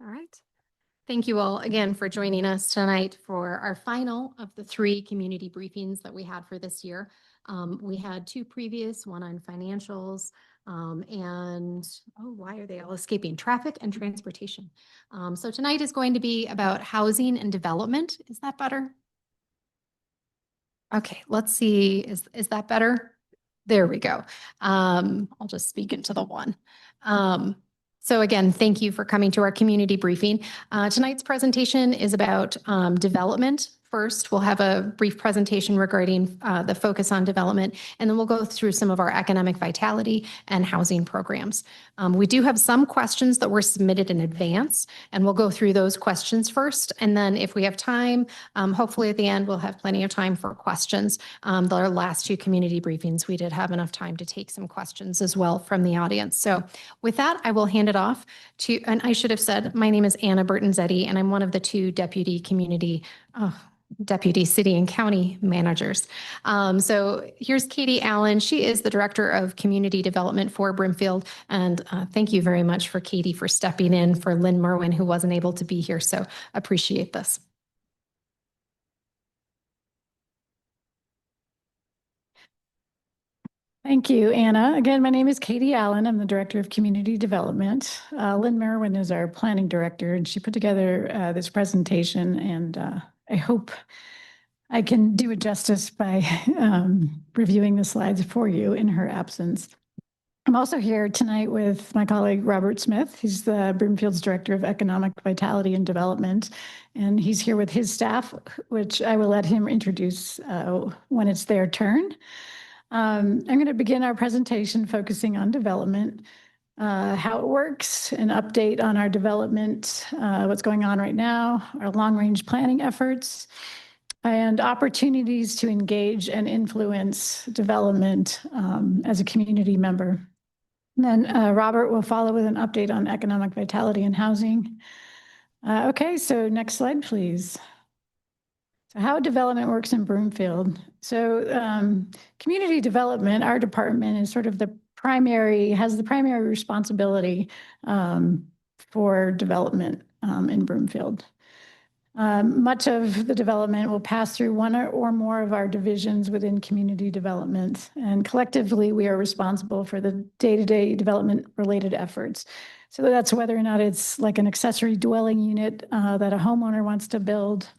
All right. Thank you all again for joining us tonight for our final of the 3 community briefings that we had for this year. We had 2 previous, one on financials, why are they all escaping? Traffic and transportation. So tonight is going to be about housing and development. Is that better? Okay, let's see. Is that better? There we go. I'll just speak into the one. So again, thank you for coming to our community briefing. Tonight's presentation is about development. First, we'll have a brief presentation regarding the focus on development, and then we'll go through some of our economic vitality and housing programs. We do have some questions that were submitted in advance, and we'll go through those questions first. And then if we have time, hopefully at the end, we'll have plenty of time for questions. The last 2 community briefings, we did have enough time to take some questions as well from the audience. So with that, I will hand it off to, and I should have said, my name is Anna Burtonzetti, and I'm one of the 2 deputy city and county managers. So here's Katie Allen. She is the director of community development for Brimfield. And thank you very much for Katie for stepping in for Lynn Merwin, who wasn't able to be here. So appreciate this. Thank you, Anna. Again, my name is Katie Allen. I'm the Director of Community Development. Lynn Merwin is our Planning Director, and she put together this presentation, and I hope I can do it justice by reviewing the slides for you in her absence. I'm also here tonight with my colleague, Robert Smith. He's the Brimfield's Director of Economic Vitality and Development, and he's here with his staff, which I will let him introduce when it's their turn. I'm going to begin our presentation focusing on development, how it works, an update on our development, what's going on right now, our long-range planning efforts, and opportunities to engage and influence development as a community member. And then Robert will follow with an update on economic vitality and housing. Okay, so next slide, please. So how development works in Broomfield. So community development, our department is sort of has the primary responsibility for development in Broomfield. Much of the development will pass through one or more of our divisions within community development, and collectively we are responsible for the day-to-day development related efforts. So that's whether or not it's like an accessory dwelling unit that a homeowner wants to build,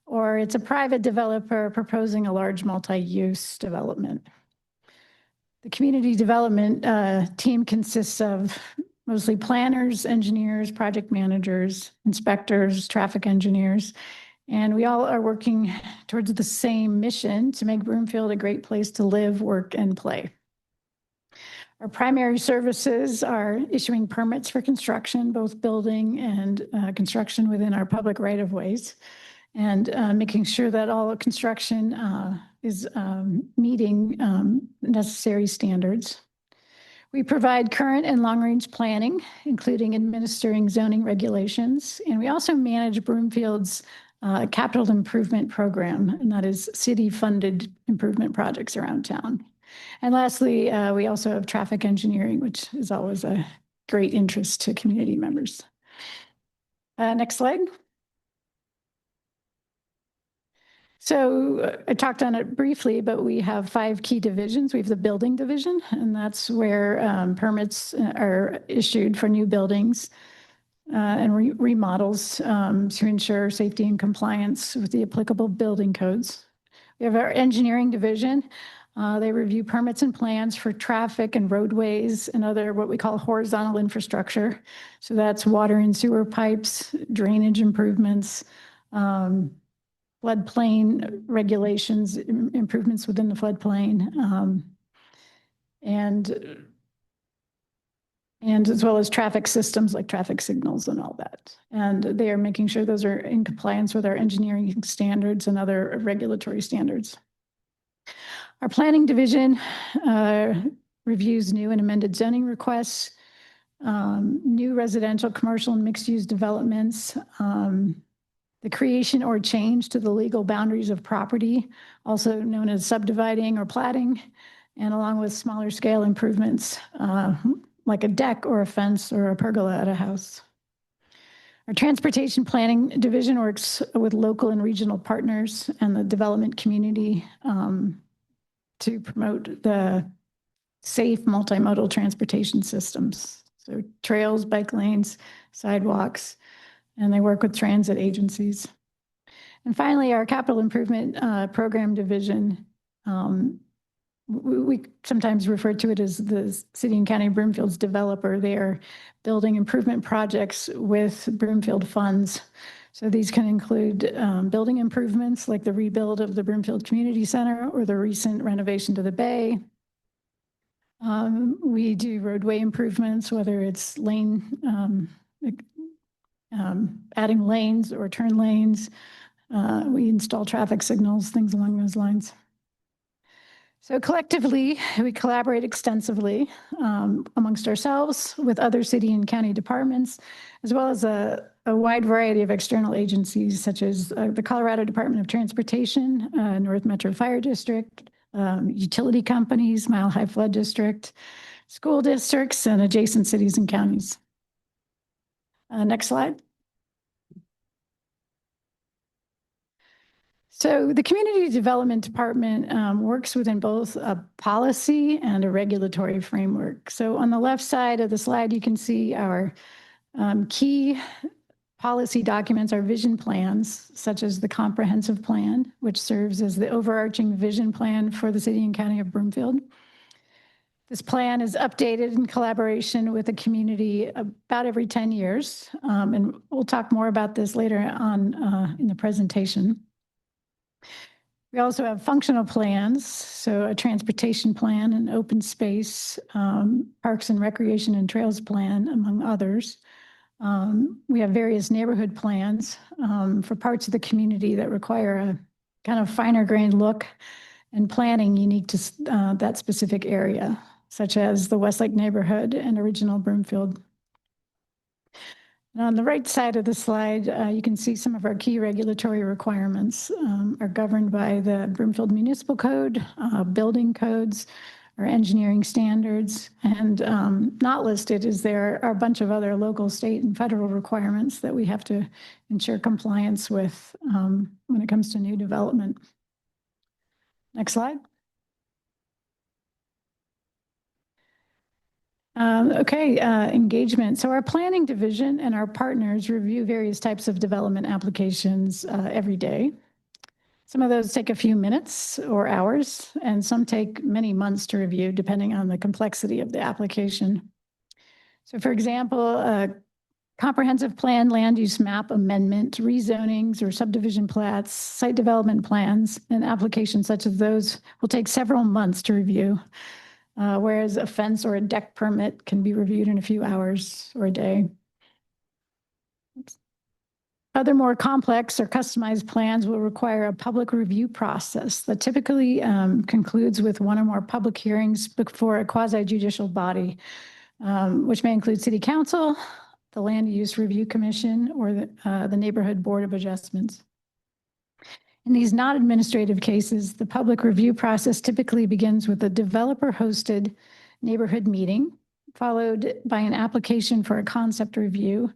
or it's a private developer proposing a large multi-use development. The community development team consists of mostly planners, engineers, project managers, inspectors, traffic engineers, and we all are working towards the same mission to make Broomfield a great place to live, work, and play. Our primary services are issuing permits for construction, both building and construction within our public right-of-ways, and making sure that all construction is meeting necessary standards. We provide current and long-range planning, including administering zoning regulations, and we also manage Broomfield's capital improvement program, and that is city-funded improvement projects around town. And lastly, we also have traffic engineering, which is always a great interest to community members. Next slide. So I talked on it briefly, but we have 5 key divisions. We have the building division, and that's where permits are issued for new buildings and remodels to ensure safety and compliance with the applicable building codes. We have our engineering division. They review permits and plans for traffic and roadways and other what we call horizontal infrastructure. So that's water and sewer pipes, drainage improvements, floodplain regulations, improvements within the floodplain, and as well as traffic systems like traffic signals and all that. And they are making sure those are in compliance with our engineering standards and other regulatory standards. Our planning division reviews new and amended zoning requests, new residential, commercial, and mixed-use developments, the creation or change to the legal boundaries of property, also known as subdividing or platting, and along with smaller scale improvements like a deck or a fence or a pergola at a house. Our transportation planning division works with local and regional partners and the development community to promote the safe multimodal transportation systems. So trails, bike lanes, sidewalks, and they work with transit agencies. And finally, our capital improvement program division, we sometimes refer to it as the City and County of Broomfield's developer. They are building improvement projects with Broomfield funds. So these can include building improvements like the rebuild of the Broomfield Community Center or the recent renovation to the bay. We do roadway improvements, whether it's adding lanes or turn lanes. We install traffic signals, things along those lines. So collectively, we collaborate extensively amongst ourselves with other city and county departments, as well as a wide variety of external agencies, such as the Colorado Department of Transportation, North Metro Fire District, utility companies, Mile High Flood District, school districts, and adjacent cities and counties. Next slide. So the Community Development Department works within both a policy and a regulatory framework. So on the left side of the slide, you can see our key policy documents, our vision plans, such as the comprehensive plan, which serves as the overarching vision plan for the City and County of Broomfield. This plan is updated in collaboration with the community about every 10 years. And we'll talk more about this later on in the presentation. We also have functional plans, so a transportation plan, an open space, parks and recreation and trails plan, among others. We have various neighborhood plans for parts of the community that require a kind of finer grained look and planning unique to that specific area, such as the Westlake neighborhood and original Broomfield. And on the right side of the slide, you can see some of our key regulatory requirements are governed by the Broomfield Municipal Code, building codes, our engineering standards, and not listed is there are a bunch of other local, state, and federal requirements that we have to ensure compliance with when it comes to new development. Next slide. Engagement. So our planning division and our partners review various types of development applications every day. Some of those take a few minutes or hours, and some take many months to review, depending on the complexity of the application. So for example, a comprehensive plan, land use map amendment, rezonings or subdivision plats, site development plans, and applications such as those will take several months to review. Whereas a fence or a deck permit can be reviewed in a few hours or a day. Oops. Other more complex or customized plans will require a public review process that typically concludes with one or more public hearings before a quasi-judicial body, which may include City Council, the Land Use Review Commission, or the Neighborhood Board of Adjustments. In these non-administrative cases, the public review process typically begins with a developer-hosted neighborhood meeting, followed by an application for a concept review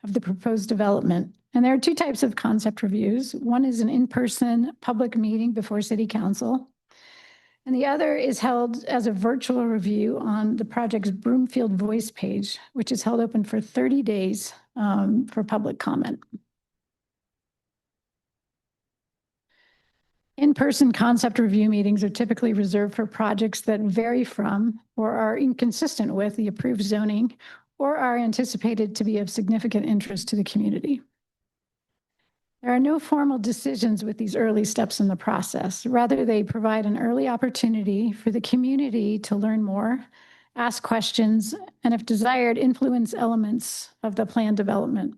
of the proposed development. And there are two types of concept reviews. One is an in-person public meeting before City Council, and the other is held as a virtual review on the project's Broomfield Voice page, which is held open for 30 days for public comment. In-person concept review meetings are typically reserved for projects that vary from or are inconsistent with the approved zoning or are anticipated to be of significant interest to the community. There are no formal decisions with these early steps in the process. Rather, they provide an early opportunity for the community to learn more, ask questions, and if desired, influence elements of the plan development.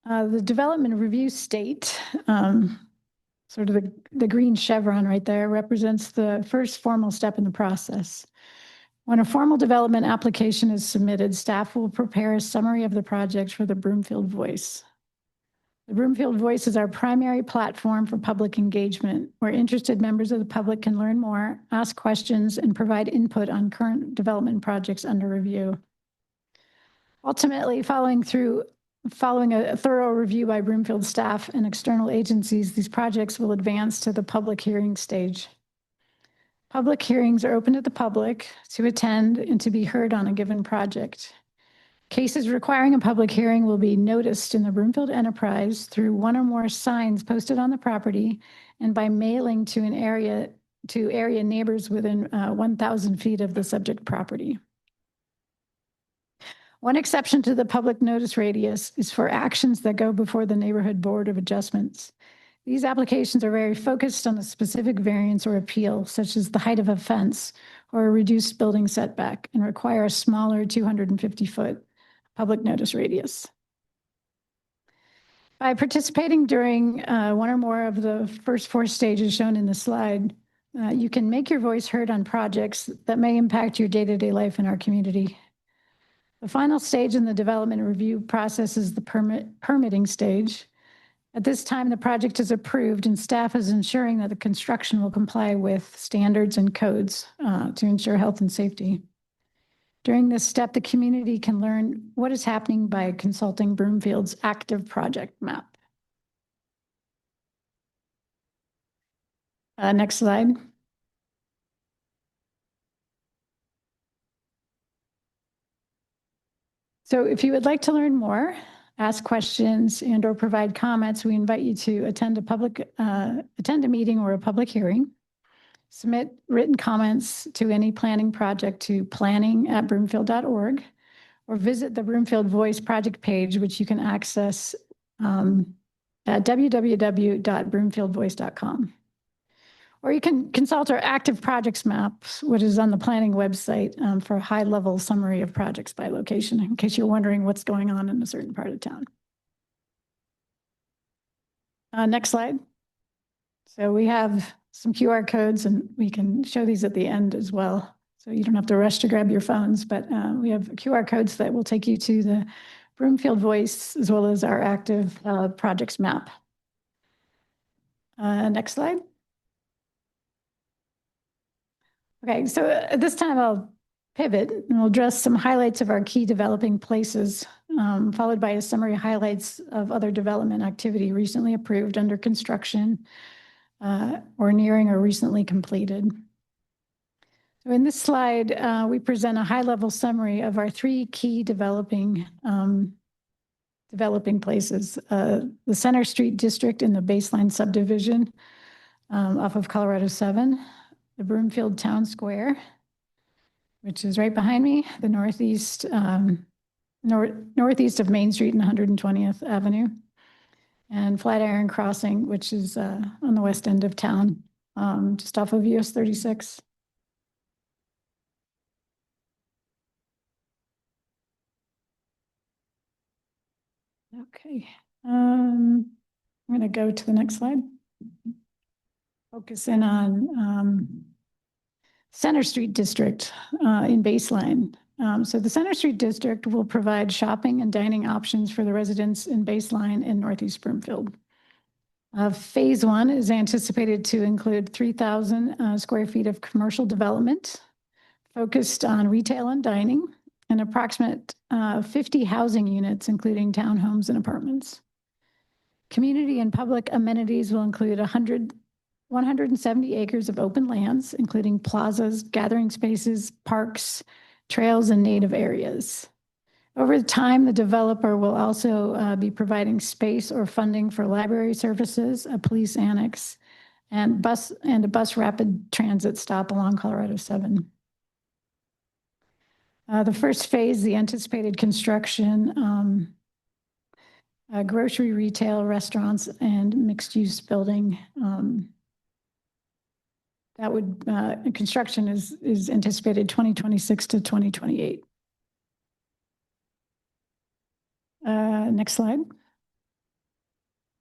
The development review state, sort of the green chevron right there, represents the first formal step in the process. When a formal development application is submitted, staff will prepare a summary of the project for the Broomfield Voice. The Broomfield Voice is our primary platform for public engagement, where interested members of the public can learn more, ask questions, and provide input on current development projects under review. Ultimately, following a thorough review by Broomfield staff and external agencies, these projects will advance to the public hearing stage. Public hearings are open to the public to attend and to be heard on a given project. Cases requiring a public hearing will be noticed in the Broomfield Enterprise through one or more signs posted on the property and by mailing to area neighbors within 1,000 feet of the subject property. One exception to the public notice radius is for actions that go before the Neighborhood Board of Adjustments. These applications are very focused on a specific variance or appeal, such as the height of a fence or a reduced building setback, and require a smaller 250-foot public notice radius. By participating during one or more of the first 4 stages shown in the slide, you can make your voice heard on projects that may impact your day-to-day life in our community. The final stage in the development review process is the permitting stage. At this time, the project is approved and staff is ensuring that the construction will comply with standards and codes to ensure health and safety. During this step, the community can learn what is happening by consulting Broomfield's active project map. Next slide. So if you would like to learn more, ask questions, and or provide comments, we invite you to attend a meeting or a public hearing. Submit written comments to any planning project to planning@broomfield.org, or visit the Broomfield Voice project page, which you can access at www.broomfieldvoice.com. Or you can consult our active projects maps, which is on the planning website for a high-level summary of projects by location, in case you're wondering what's going on in a certain part of town. Next slide. So we have some QR codes, and we can show these at the end as well. So you don't have to rush to grab your phones, but we have QR codes that will take you to the Broomfield Voice as well as our active projects map. Next slide. Okay, so at this time I'll pivot and we'll address some highlights of our key developing places, followed by a summary highlights of other development activity recently approved, under construction, or nearing or recently completed. So in this slide, we present a high-level summary of our 3 key developing places. The Center Street District in the Baseline subdivision off of Colorado 7, the Broomfield Town Square, which is right behind me, the northeast of Main Street and 120th Avenue, and Flatiron Crossing, which is on the west end of town, just off of US 36. Okay, I'm going to go to the next slide. Focus in on Center Street District in Baseline. So the Center Street District will provide shopping and dining options for the residents in Baseline and Northeast Broomfield. Phase 1 is anticipated to include 3,000 square feet of commercial development focused on retail and dining, and approximate 50 housing units, including townhomes and apartments. Community and public amenities will include 170 acres of open lands, including plazas, gathering spaces, parks, trails, and native areas. Over time, the developer will also be providing space or funding for library services, a police annex, and a bus rapid transit stop along Colorado 7. The first phase, the anticipated construction, grocery, retail, restaurants, and mixed-use building. Construction is anticipated 2026 to 2028. Next slide.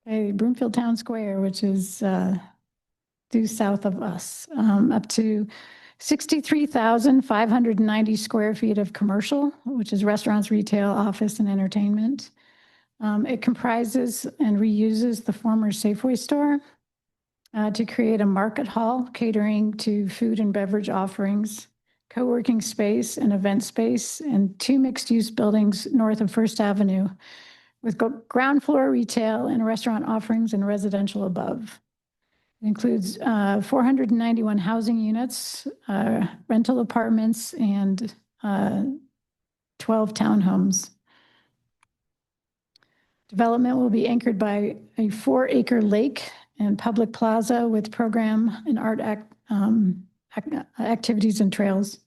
Okay, Broomfield Town Square, which is due south of us, up to 63,590 square feet of commercial, which is restaurants, retail, office, and entertainment. It comprises and reuses the former Safeway store to create a market hall catering to food and beverage offerings, co-working space and event space, and 2 mixed-use buildings north of First Avenue with ground floor retail and restaurant offerings and residential above. It includes 491 housing units, rental apartments, and 12 townhomes. Development will be anchored by a 4-acre lake and public plaza with program and art activities and trails.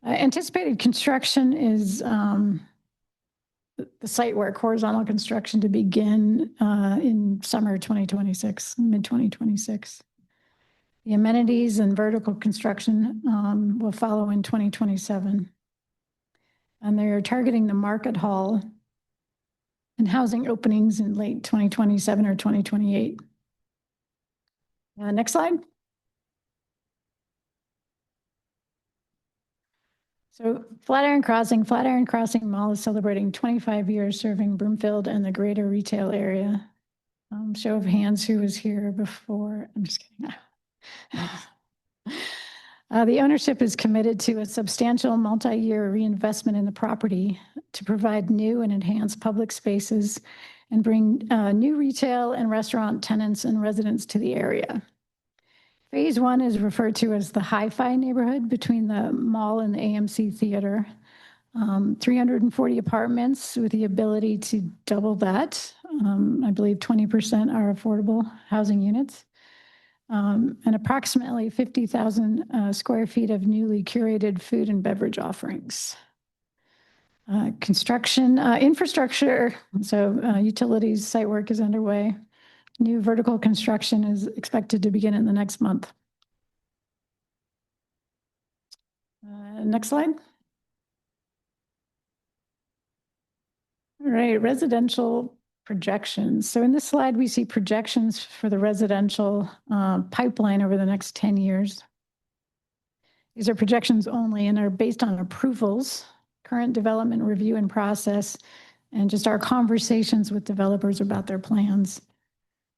Anticipated construction is the site work, horizontal construction, to begin in summer 2026, mid-2026. The amenities and vertical construction will follow in 2027. And they're targeting the market hall and housing openings in late 2027 or 2028. Next slide. So Flatiron Crossing Mall is celebrating 25 years serving Broomfield and the greater retail area. Show of hands, who was here before? I'm just kidding. The ownership is committed to a substantial multi-year reinvestment in the property to provide new and enhanced public spaces and bring new retail and restaurant tenants and residents to the area. Phase 1 is referred to as the hi-fi neighborhood between the mall and the AMC Theater. 340 apartments with the ability to double that. I believe 20% are affordable housing units. And approximately 50,000 square feet of newly curated food and beverage offerings. Construction, infrastructure, so utilities, site work is underway. New vertical construction is expected to begin in the next month. Next slide. All right, residential projections. So in this slide, we see projections for the residential pipeline over the next 10 years. These are projections only and are based on approvals, current development review and process, and just our conversations with developers about their plans.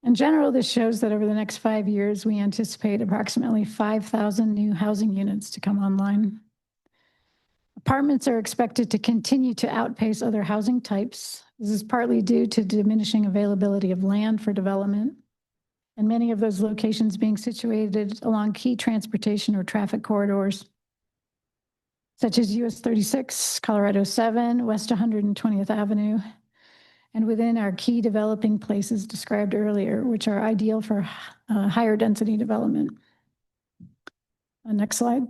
In general, this shows that over the next 5 years, we anticipate approximately 5,000 new housing units to come online. Apartments are expected to continue to outpace other housing types. This is partly due to diminishing availability of land for development, and many of those locations being situated along key transportation or traffic corridors, such as US 36, Colorado 7, West 120th Avenue, and within our key developing places described earlier, which are ideal for higher density development. Next slide.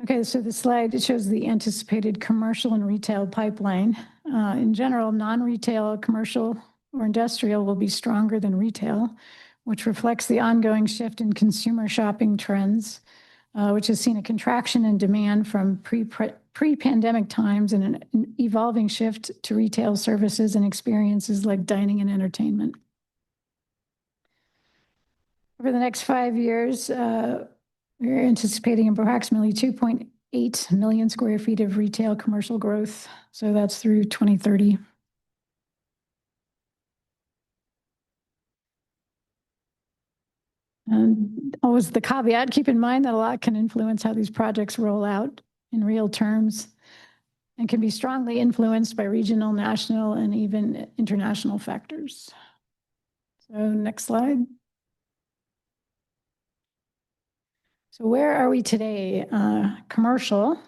Okay, so the slide, it shows the anticipated commercial and retail pipeline. In general, non-retail, commercial, or industrial will be stronger than retail, which reflects the ongoing shift in consumer shopping trends, which has seen a contraction in demand from pre-pandemic times and an evolving shift to retail services and experiences like dining and entertainment. Over the next 5 years, we're anticipating approximately 2.8 million square feet of retail commercial growth. So that's through 2030. And always the caveat, keep in mind that a lot can influence how these projects roll out in real terms and can be strongly influenced by regional, national, and even international factors. So next slide. So where are we today? Commercial.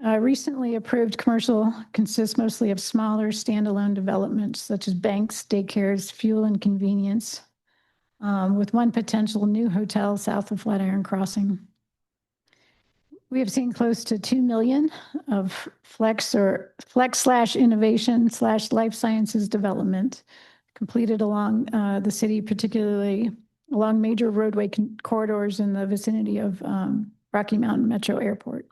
Recently approved commercial consists mostly of smaller standalone developments such as banks, daycares, fuel and convenience, with one potential new hotel south of Flatiron Crossing. We have seen close to 2 million of flex/innovation/life sciences development completed along the city, particularly along major roadway corridors in the vicinity of Rocky Mountain Metro Airport.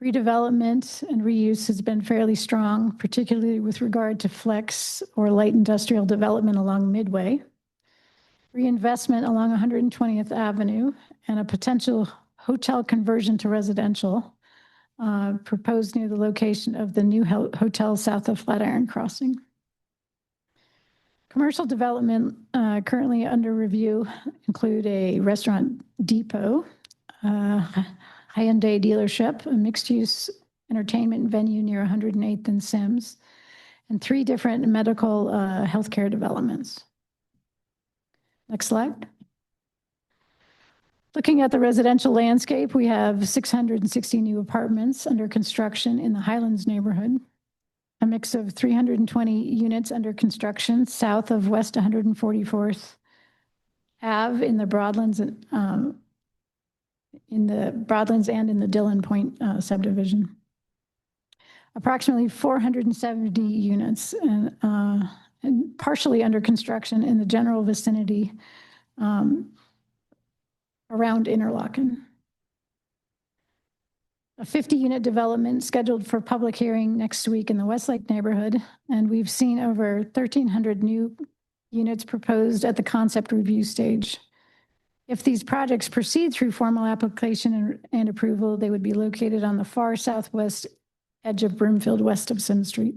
Redevelopment and reuse has been fairly strong, particularly with regard to flex or light industrial development along Midway, reinvestment along 120th Avenue, and a potential hotel conversion to residential, proposed near the location of the new hotel south of Flatiron Crossing. Commercial development currently under review include a restaurant depot, Hyundai dealership, a mixed-use entertainment venue near 108th and Sims, and 3 different medical healthcare developments. Next slide. Looking at the residential landscape, we have 660 new apartments under construction in the Highlands neighborhood, a mix of 320 units under construction south of West 144th Ave in the Broadlands and in the Dillon Point subdivision. Approximately 470 units and partially under construction in the general vicinity around Interlaken. A 50-unit development scheduled for public hearing next week in the Westlake neighborhood, and we've seen over 1,300 new units proposed at the concept review stage. If these projects proceed through formal application and approval, they would be located on the far southwest edge of Broomfield, west of Sim Street.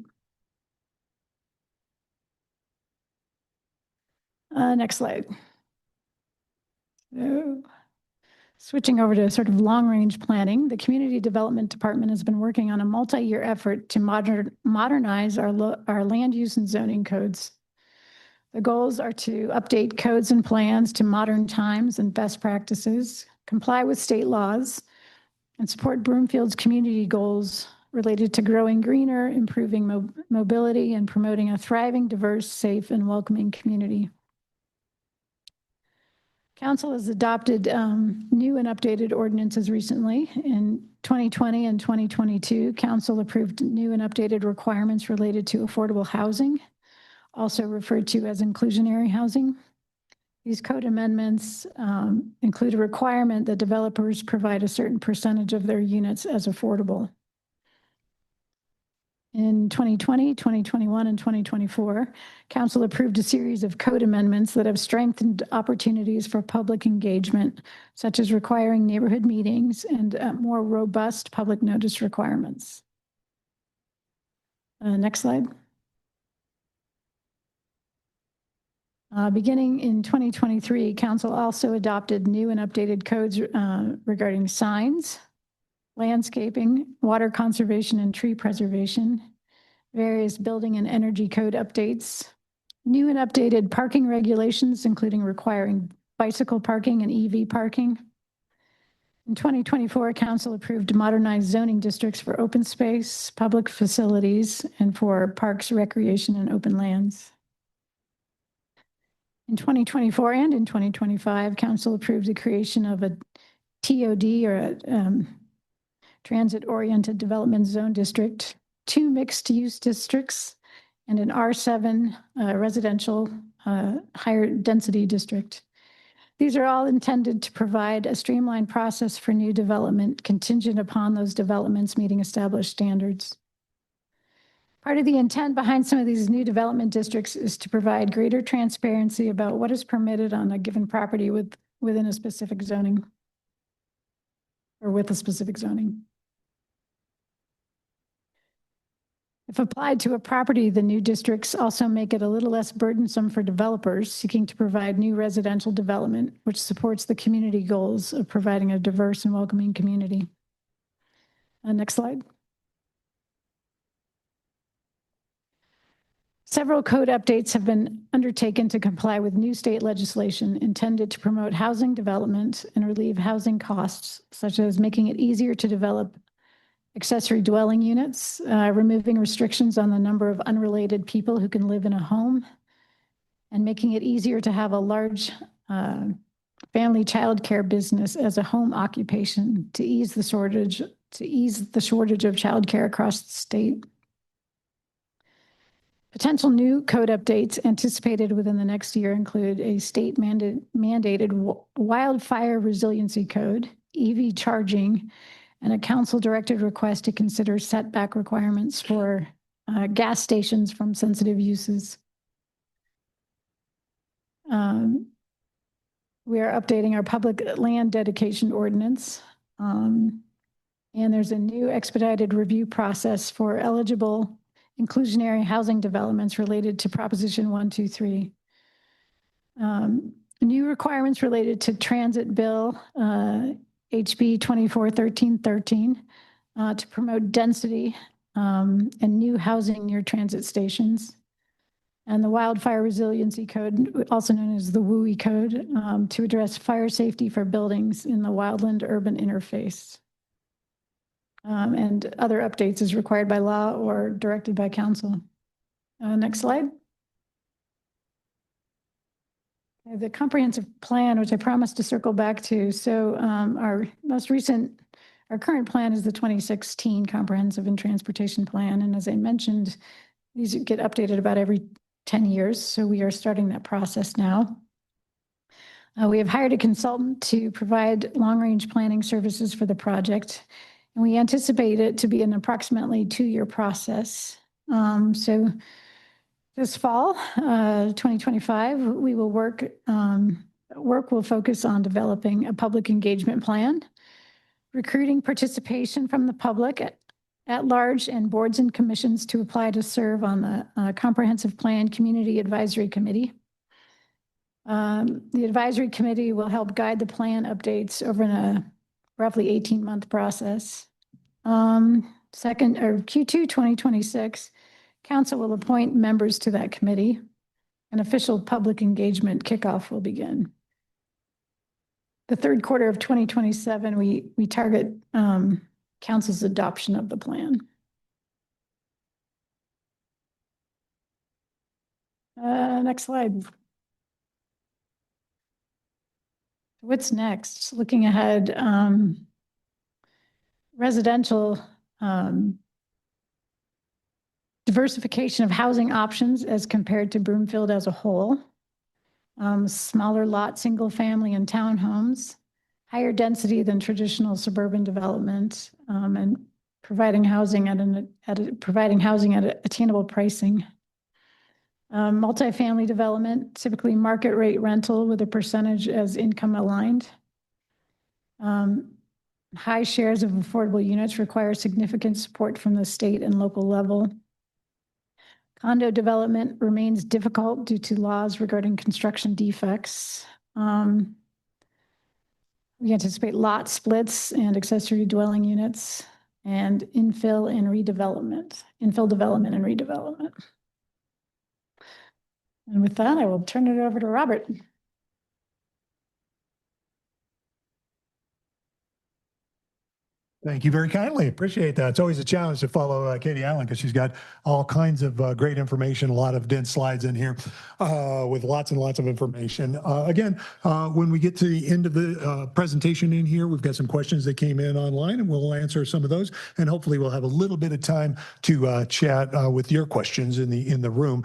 Next slide. So, switching over to sort of long-range planning, the Community Development Department has been working on a multi-year effort to modernize our land use and zoning codes. The goals are to update codes and plans to modern times and best practices, comply with state laws, and support Broomfield's community goals related to growing greener, improving mobility, and promoting a thriving, diverse, safe, and welcoming community. Council has adopted new and updated ordinances recently. In 2020 and 2022, Council approved new and updated requirements related to affordable housing, also referred to as inclusionary housing. These code amendments include a requirement that developers provide a certain percentage of their units as affordable. In 2020, 2021, and 2024, Council approved a series of code amendments that have strengthened opportunities for public engagement, such as requiring neighborhood meetings and more robust public notice requirements. Next slide. Beginning in 2023, Council also adopted new and updated codes regarding signs, landscaping, water conservation and tree preservation, various building and energy code updates, new and updated parking regulations, including requiring bicycle parking and EV parking. In 2024, Council approved modernized zoning districts for open space, public facilities, and for parks, recreation, and open lands. In 2024 and in 2025, Council approved the creation of a TOD, or a Transit-Oriented Development Zone District, 2 mixed-use districts, and an R7 residential higher density district. These are all intended to provide a streamlined process for new development contingent upon those developments meeting established standards. Part of the intent behind some of these new development districts is to provide greater transparency about what is permitted on a given property within a specific zoning, or with a specific zoning. If applied to a property, the new districts also make it a little less burdensome for developers seeking to provide new residential development, which supports the community goals of providing a diverse and welcoming community. Next slide. Several code updates have been undertaken to comply with new state legislation intended to promote housing development and relieve housing costs, such as making it easier to develop accessory dwelling units, removing restrictions on the number of unrelated people who can live in a home, and making it easier to have a large family childcare business as a home occupation to ease the shortage of childcare across the state. Potential new code updates anticipated within the next year include a state mandated wildfire resiliency code, EV charging, and a council-directed request to consider setback requirements for gas stations from sensitive uses. We are updating our public land dedication ordinance And there's a new expedited review process for eligible inclusionary housing developments related to Proposition 123. New requirements related to Transit Bill HB 241313 to promote density and new housing near transit stations. And the Wildfire Resiliency Code, also known as the WUI Code, to address fire safety for buildings in the wildland urban interface. And other updates as required by law or directed by council. Next slide. The comprehensive plan, which I promised to circle back to. So our current plan is the 2016 Comprehensive and Transportation Plan. And as I mentioned, these get updated about every 10 years. So we are starting that process now. We have hired a consultant to provide long-range planning services for the project. And we anticipate it to be an approximately 2-year process. So this fall, 2025, we will work will focus on developing a public engagement plan, recruiting participation from the public at large and boards and commissions to apply to serve on the Comprehensive Plan Community Advisory Committee. The advisory committee will help guide the plan updates over a roughly 18-month process. Q2 2026, council will appoint members to that committee. An official public engagement kickoff will begin. The third quarter of 2027, we target council's adoption of the plan. Next slide. What's next? Looking ahead, residential diversification of housing options as compared to Broomfield as a whole, smaller lot, single family and townhomes, higher density than traditional suburban development, and providing housing at attainable pricing. Multifamily development, typically market rate rental with a percentage as income aligned. High shares of affordable units require significant support from the state and local level. Condo development remains difficult due to laws regarding construction defects. We anticipate lot splits and accessory dwelling units and infill development and redevelopment. And with that, I will turn it over to Robert. Thank you very kindly. Appreciate that. It's always a challenge to follow Katie Allen because she's got all kinds of great information, a lot of dense slides in here with lots and lots of information. Again, when we get to the end of the presentation in here, we've got some questions that came in online and we'll answer some of those. And hopefully we'll have a little bit of time to chat with your questions in the room.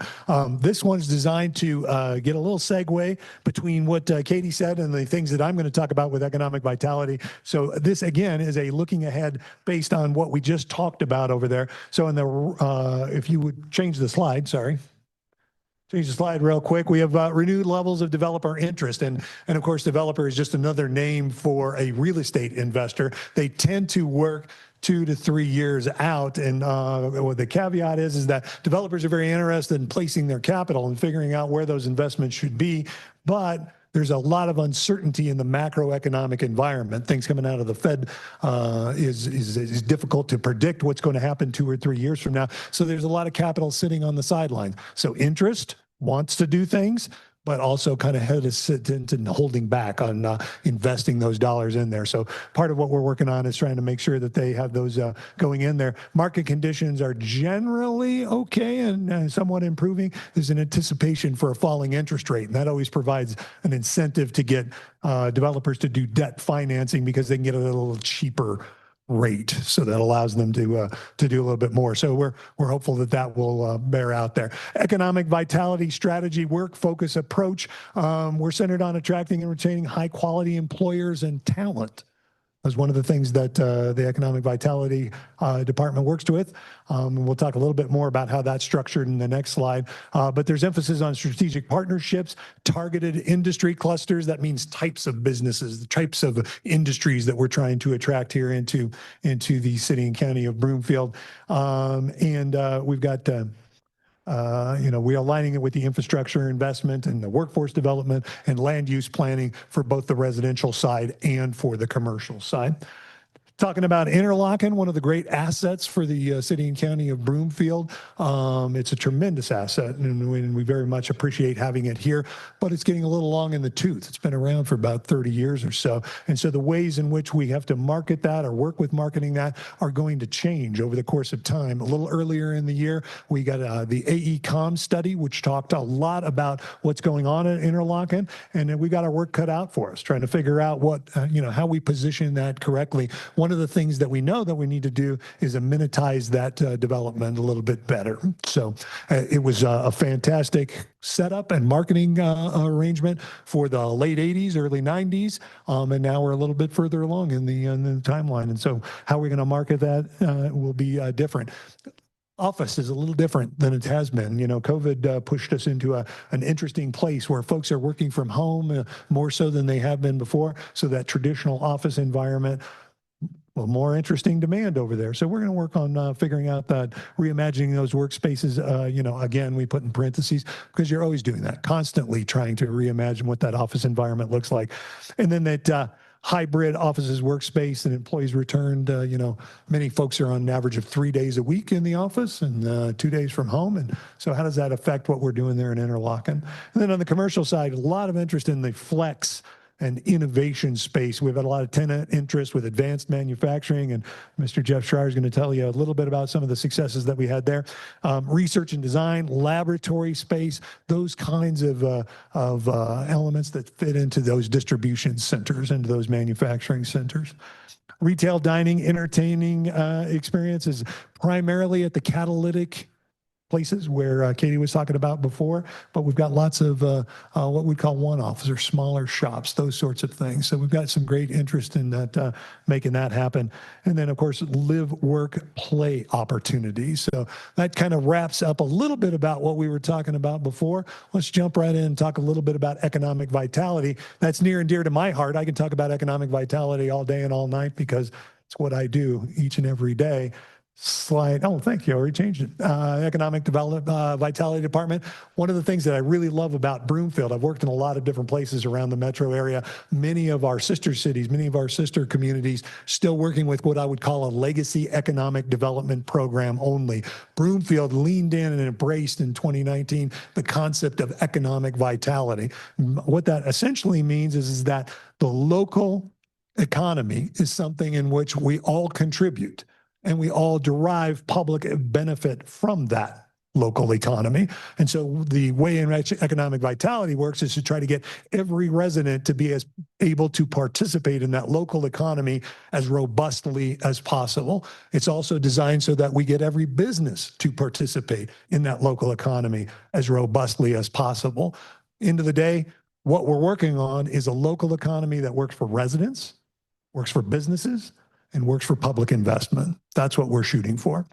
This one's designed to get a little segue between what Katie said and the things that I'm going to talk about with economic vitality. So this, again, is a looking ahead based on what we just talked about over there. So in the, if you would change the slide, sorry. Change the slide real quick. We have renewed levels of developer interest. And of course, developer is just another name for a real estate investor. They tend to work 2 to 3 years out. And what the caveat is that developers are very interested in placing their capital and figuring out where those investments should be. But there's a lot of uncertainty in the macroeconomic environment. Things coming out of the Fed is difficult to predict what's going to happen 2 or 3 years from now. So there's a lot of capital sitting on the sidelines. So interest wants to do things, but also kind of hesitant and holding back on investing those dollars in there. So part of what we're working on is trying to make sure that they have those going in there. Market conditions are generally okay and somewhat improving. There's an anticipation for a falling interest rate, and that always provides an incentive to get developers to do debt financing because they can get a little cheaper rate. So that allows them to do a little bit more. So we're hopeful that that will bear out there. Economic vitality strategy work focus approach. We're centered on attracting and retaining high quality employers and talent. is one of the things that the Economic Vitality Department works with. We'll talk a little bit more about how that's structured in the next slide. But there's emphasis on strategic partnerships, targeted industry clusters. That means types of businesses, the types of industries that we're trying to attract here into the city and county of Broomfield. We've got we're aligning it with the infrastructure investment and the workforce development and land use planning for both the residential side and for the commercial side. Talking about Interlochen, one of the great assets for the city and county of Broomfield. It's a tremendous asset, and we very much appreciate having it here, but it's getting a little long in the tooth. It's been around for about 30 years or so. And so the ways in which we have to market that or work with marketing that are going to change over the course of time. A little earlier in the year, we got the AECOM study, which talked a lot about what's going on at Interlochen, and then we got our work cut out for us, trying to figure out what, how we position that correctly. One of the things that we know that we need to do is amenitize that development a little bit better. So it was a fantastic setup and marketing arrangement for the late 80s, early 90s. And now we're a little bit further along in the timeline. And so how we're going to market that will be different. Office is a little different than it has been. COVID pushed us into an interesting place where folks are working from home more so than they have been before. So that traditional office environment, well, more interesting demand over there. So we're going to work on figuring out that, reimagining those workspaces. Again, we put in parentheses because you're always doing that, constantly trying to reimagine what that office environment looks like. And then that hybrid offices workspace and employees returned. Many folks are on an average of 3 days a week in the office and 2 days from home. And so how does that affect what we're doing there in Interlochen? And then on the commercial side, a lot of interest in the flex and innovation space. We've had a lot of tenant interest with advanced manufacturing, and Mr. Jeff Schreier is going to tell you a little bit about some of the successes that we had there. Research and design, laboratory space, those kinds of elements that fit into those distribution centers, into those manufacturing centers. Retail, dining, entertaining experiences, primarily at the catalytic places where Katie was talking about before, but we've got lots of what we call one-offs or smaller shops, those sorts of things. So we've got some great interest in that, making that happen. And then, of course, live, work, play opportunities. So that kind of wraps up a little bit about what we were talking about before. Let's jump right in and talk a little bit about economic vitality. That's near and dear to my heart. I can talk about economic vitality all day and all night because it's what I do each and every day. Slide. Oh, thank you. I already changed it. Economic Development Vitality Department. One of the things that I really love about Broomfield, I've worked in a lot of different places around the metro area. Many of our sister cities, many of our sister communities, still working with what I would call a legacy economic development program only. Broomfield leaned in and embraced in 2019 the concept of economic vitality. What that essentially means is that the local economy is something in which we all contribute, and we all derive public benefit from that local economy. And so the way in which economic vitality works is to try to get every resident to be as able to participate in that local economy as robustly as possible. It's also designed so that we get every business to participate in that local economy as robustly as possible. End of the day, what we're working on is a local economy that works for residents, works for businesses, and works for public investment. That's what we're shooting for.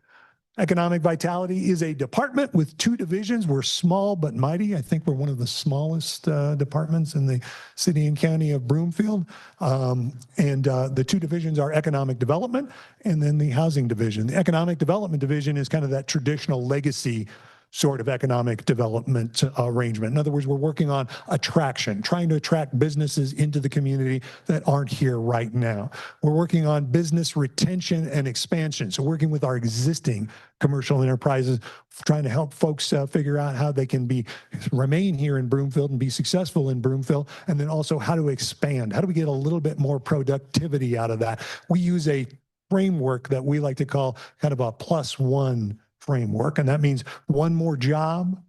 Economic Vitality is a department with 2 divisions. We're small but mighty. I think we're one of the smallest departments in the city and county of Broomfield. The 2 divisions are Economic Development and then the Housing Division. The Economic Development Division is kind of that traditional legacy sort of economic development arrangement. In other words, we're working on attraction, trying to attract businesses into the community that aren't here right now. We're working on business retention and expansion. So working with our existing commercial enterprises, trying to help folks figure out how they can remain here in Broomfield and be successful in Broomfield, and then also how to expand. How do we get a little bit more productivity out of that? We use a framework that we like to call kind of a +1 framework, and that means 1 more job,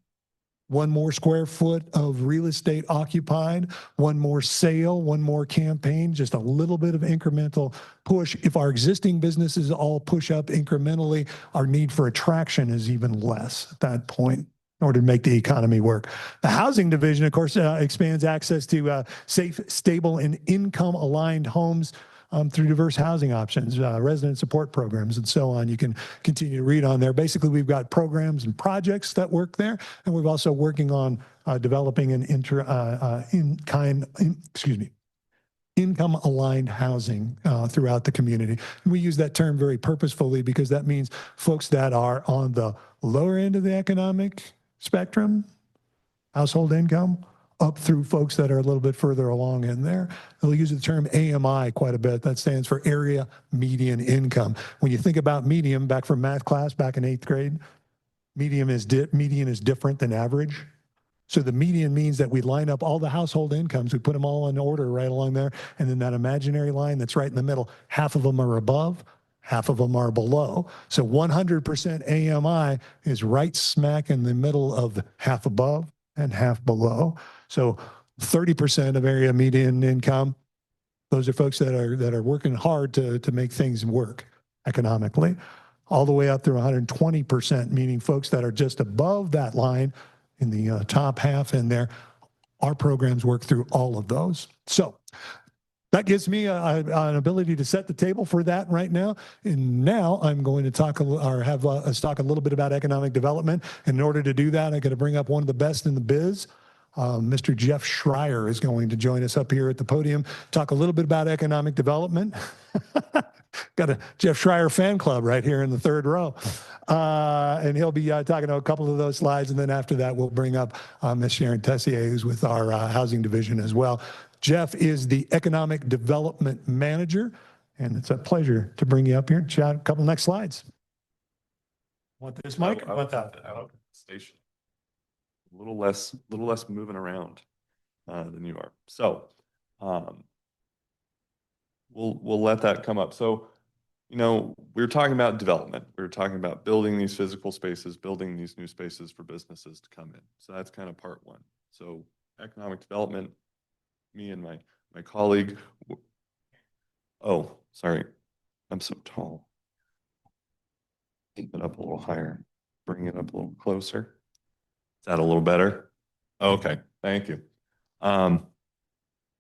1 more square foot of real estate occupied, 1 more sale, 1 more campaign, just a little bit of incremental push. If our existing businesses all push up incrementally, our need for attraction is even less at that point in order to make the economy work. The Housing Division, of course, expands access to safe, stable, and income-aligned homes. through diverse housing options, resident support programs, and so on. You can continue to read on there. Basically, we've got programs and projects that work there, and we've also working on developing an income aligned housing throughout the community. And we use that term very purposefully because that means folks that are on the lower end of the economic spectrum, household income, up through folks that are a little bit further along in there. They'll use the term AMI quite a bit. That stands for area median income. When you think about median, back from math class back in 8th grade, median is different than average. So the median means that we line up all the household incomes, we put them all in order right along there, and then that imaginary line that's right in the middle, half of them are above, half of them are below. So 100% AMI is right smack in the middle of half above and half below. So 30% of area median income, those are folks that are working hard to make things work economically, all the way up through 120%, meaning folks that are just above that line in the top half in there. Our programs work through all of those. So that gives me an ability to set the table for that right now. And now I'm going to talk have us talk a little bit about economic development. And in order to do that, I'm going to bring up one of the best in the biz. Mr. Jeff Schreier is going to join us up here at the podium, talk a little bit about economic development. Got a Jeff Schreier fan club right here in the third row. And he'll be talking about a couple of those slides. And then after that, we'll bring up Ms. Sharon Tessier, who's with our housing division as well. Jeff is the Economic Development Manager, and it's a pleasure to bring you up here and chat a couple next slides. Want this, Mike? I want that. I like the station. A little less moving around than you are. So we'll let that come up. So, you know, we were talking about development. We were talking about building these physical spaces, building these new spaces for businesses to come in. So that's kind of part one. So economic development, me and my colleague. Oh, sorry. I'm so tall. Keep it up a little higher. Bring it up a little closer. Is that a little better? Okay, thank you.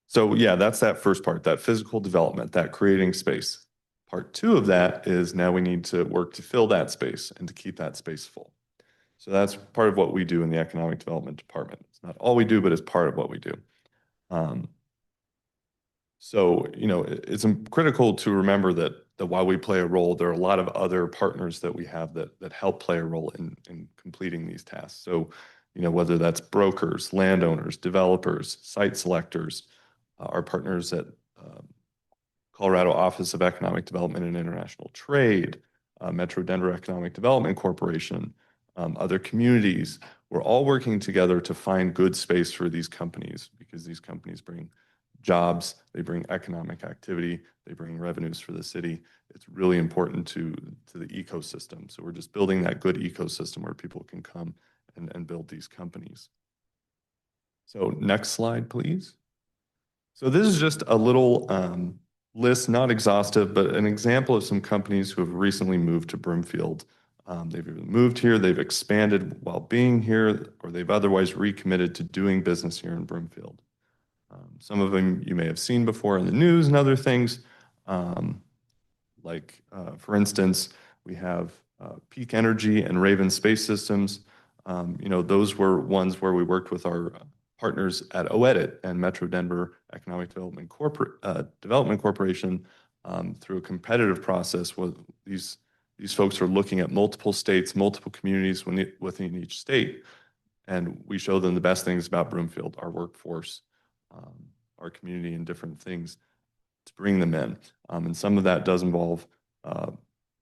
So yeah, that's that first part, that physical development, that creating space. Part two of that is now we need to work to fill that space and to keep that space full. So that's part of what we do in the economic development department. It's not all we do, but it's part of what we do. So, you know, it's critical to remember that while we play a role, there are a lot of other partners that we have that help play a role in completing these tasks. So, you know, whether that's brokers, landowners, developers, site selectors, our partners at Colorado Office of Economic Development and International Trade, Metro Denver Economic Development Corporation, other communities, we're all working together to find good space for these companies because these companies bring jobs, they bring economic activity, they bring revenues for the city. It's really important to the ecosystem. So we're just building that good ecosystem where people can come and build these companies. So next slide, please. So this is just a little list, not exhaustive, but an example of some companies who have recently moved to Broomfield. They've either moved here, they've expanded while being here, or they've otherwise recommitted to doing business here in Broomfield. Some of them you may have seen before in the news and other things. For instance, we have Peak Energy and Raven Space Systems. You know, those were ones where we worked with our partners at OEDIT and Metro Denver Economic Development Corporation through a competitive process. With these folks are looking at multiple states, multiple communities within each state, and we show them the best things about Broomfield, our workforce, our community, and different things to bring them in. And some of that does involve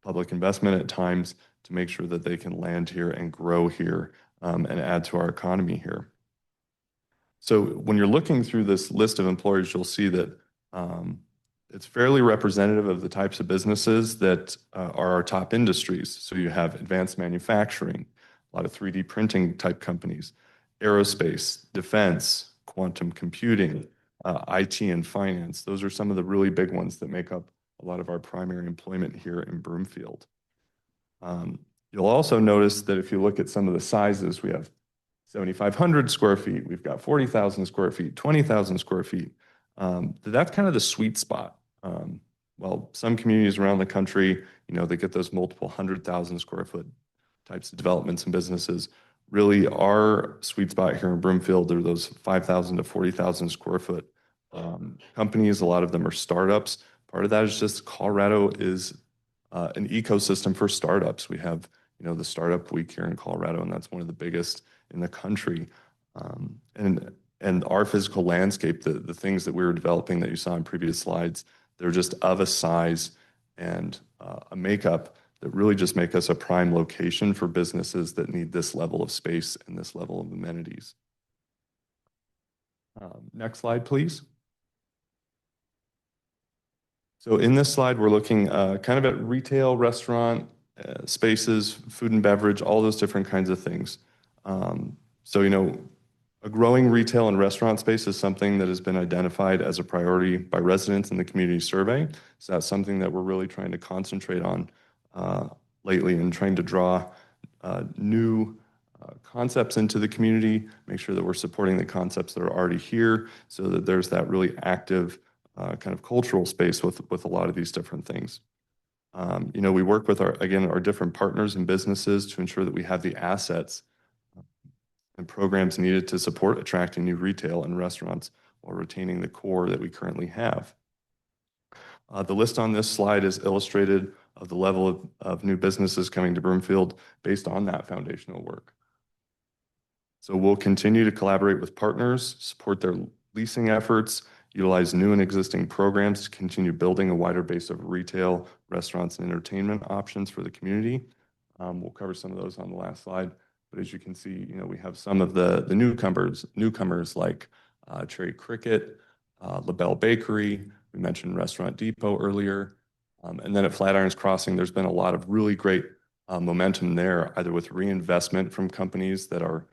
public investment at times to make sure that they can land here and grow here and add to our economy here. So when you're looking through this list of employers, you'll see that it's fairly representative of the types of businesses that are our top industries. So you have advanced manufacturing, a lot of 3D printing type companies, aerospace, defense, quantum computing, IT and finance. Those are some of the really big ones that make up a lot of our primary employment here in Broomfield. You'll also notice that if you look at some of the sizes, we have 7,500 square feet, we've got 40,000 square feet, 20,000 square feet. That's kind of the sweet spot. Well, some communities around the country, they get those multiple 100,000 square foot types of developments and businesses. Really, our sweet spot here in Broomfield are those 5,000 to 40,000 square foot companies. A lot of them are startups. Part of that is just Colorado is an ecosystem for startups. We have, the Startup Week here in Colorado, and that's one of the biggest in the country. And our physical landscape, the things that we were developing that you saw in previous slides, they're just of a size and a makeup that really just make us a prime location for businesses that need this level of space and this level of amenities. Next slide, please. So in this slide, we're looking kind of at retail, restaurant spaces, food and beverage, all those different kinds of things. So, a growing retail and restaurant space is something that has been identified as a priority by residents in the community survey. So that's something that we're really trying to concentrate on lately and trying to draw new concepts into the community, make sure that we're supporting the concepts that are already here so that there's that really active kind of cultural space with a lot of these different things. We work with our different partners and businesses to ensure that we have the assets and programs needed to support attracting new retail and restaurants while retaining the core that we currently have. The list on this slide is illustrated of the level of new businesses coming to Broomfield based on that foundational work. So we'll continue to collaborate with partners, support their leasing efforts, utilize new and existing programs to continue building a wider base of retail, restaurants, and entertainment options for the community. We'll cover some of those on the last slide. But as you can see, we have some of the newcomers like Cherry Cricket, LaBelle Bakery. We mentioned Restaurant Depot earlier. And then at Flatirons Crossing, there's been a lot of really great momentum there, either with reinvestment from companies that are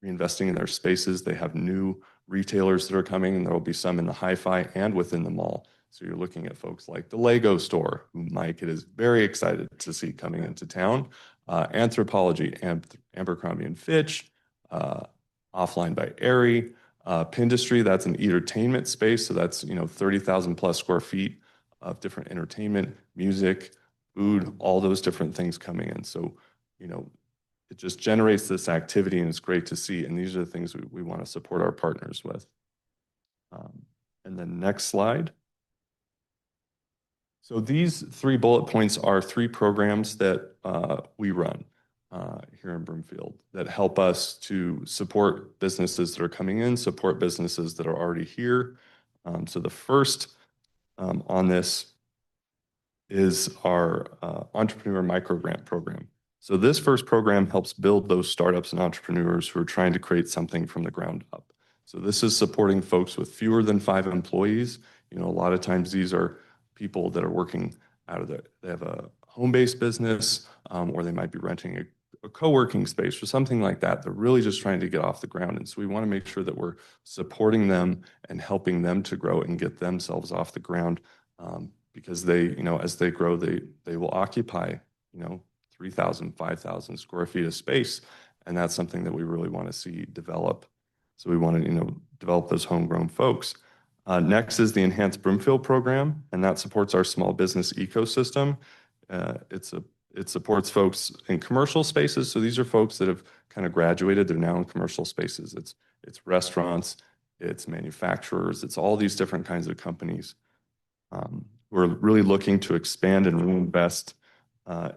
reinvesting in their spaces. They have new retailers that are coming, and there will be some in the hi-fi and within the mall. So you're looking at folks like the Lego store, who Mike is very excited to see coming into town. Anthropologie, Abercrombie and Fitch, Offline by Aerie, Pindustry, that's an entertainment space. So that's, 30,000 plus square feet of different entertainment, music, food, all those different things coming in. So, it just generates this activity, and it's great to see. And these are the things we want to support our partners with. And then next slide. So these 3 bullet points are 3 programs that we run here in Broomfield that help us to support businesses that are coming in, support businesses that are already here. So the first on this is our Entrepreneur Micro Grant program. So this first program helps build those startups and entrepreneurs who are trying to create something from the ground up. So this is supporting folks with fewer than 5 employees. A lot of times these are people that are working they have a home-based business, or they might be renting a co-working space or something like that. They're really just trying to get off the ground. And so we want to make sure that we're supporting them and helping them to grow and get themselves off the ground, because they, as they grow, they will occupy, 3,000, 5,000 square feet of space. And that's something that we really want to see develop. So we want to, develop those homegrown folks. Next is the Enhanced Broomfield program, and that supports our small business ecosystem. It supports folks in commercial spaces. So these are folks that have kind of graduated. They're now in commercial spaces. It's restaurants, it's manufacturers, it's all these different kinds of companies who are really looking to expand and reinvest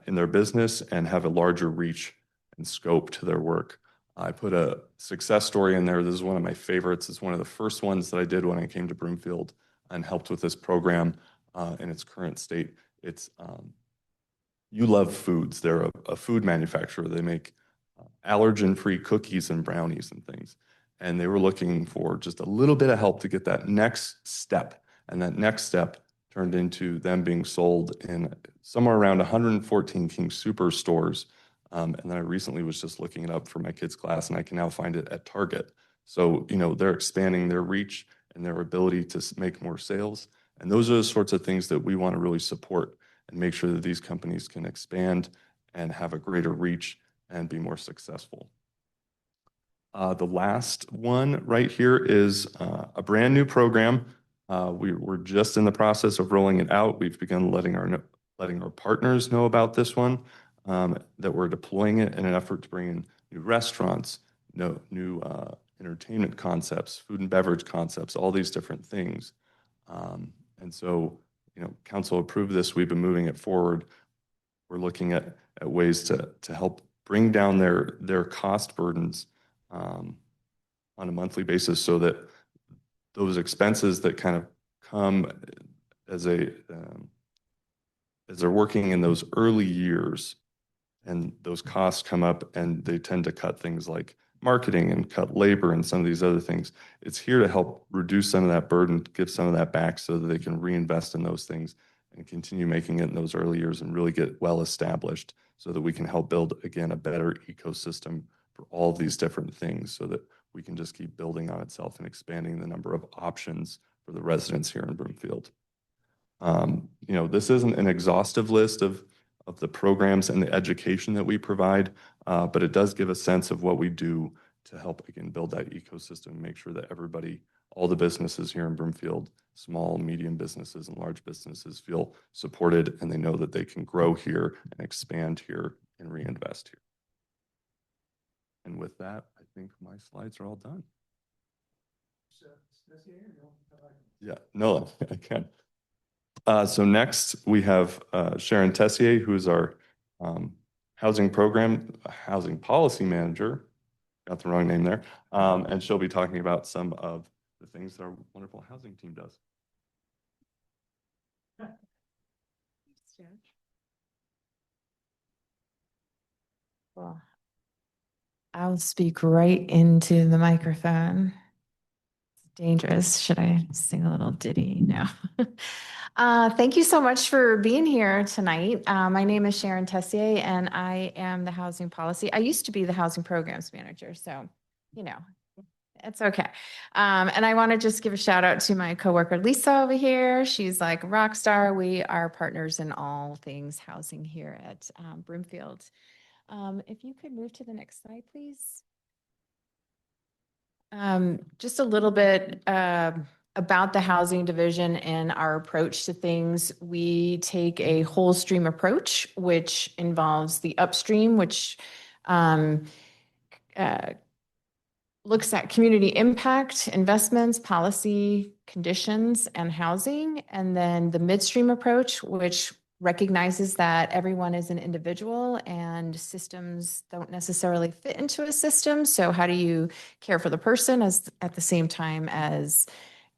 in their business and have a larger reach and scope to their work. I put a success story in there. This is one of my favorites. It's one of the first ones that I did when I came to Broomfield and helped with this program in its current state. It's You Love Foods. They're a food manufacturer. They make allergen-free cookies and brownies and things. And they were looking for just a little bit of help to get that next step. And that next step turned into them being sold in somewhere around 114 King Soopers stores. And then I recently was just looking it up for my kids' class, and I can now find it at Target. So, they're expanding their reach and their ability to make more sales. And those are the sorts of things that we want to really support and make sure that these companies can expand and have a greater reach and be more successful. The last one right here is a brand new program We're just in the process of rolling it out. We've begun letting our partners know about this one, that we're deploying it in an effort to bring in new restaurants, new entertainment concepts, food and beverage concepts, all these different things. And so, council approved this. We've been moving it forward. We're looking at ways to help bring down their cost burdens on a monthly basis, so that those expenses that kind of come as they're working in those early years, and those costs come up, and they tend to cut things like marketing and cut labor and some of these other things. It's here to help reduce some of that burden, give some of that back, so that they can reinvest in those things and continue making it in those early years and really get well established, so that we can help build, again, a better ecosystem for all of these different things, so that we can just keep building on itself and expanding the number of options for the residents here in Broomfield. This isn't an exhaustive list of the programs and the education that we provide, but it does give a sense of what we do to help, again, build that ecosystem and make sure that everybody, all the businesses here in Broomfield, small, medium businesses and large businesses, feel supported, and they know that they can grow here and expand here and reinvest here. And with that, I think my slides are all done. Yeah, no, I can. So next we have Sharon Tessier, who is our housing policy manager. Got the wrong name there. And she'll be talking about some of the things that our wonderful housing team does. Well, I'll speak right into the microphone. It's dangerous. Should I sing a little ditty? No. Thank you so much for being here tonight. My name is Sharon Tessier, and I am the housing policy. I used to be the housing programs manager, so, it's okay. And I want to just give a shout out to my coworker, Lisa, over here. She's like a rock star. We are partners in all things housing here at Broomfield. If you could move to the next slide, please. Just a little bit about the housing division and our approach to things. We take a whole stream approach, which involves the upstream, which looks at community impact, investments, policy, conditions, and housing. And then the midstream approach, which recognizes that everyone is an individual and systems don't necessarily fit into a system. So how do you care for the person at the same time as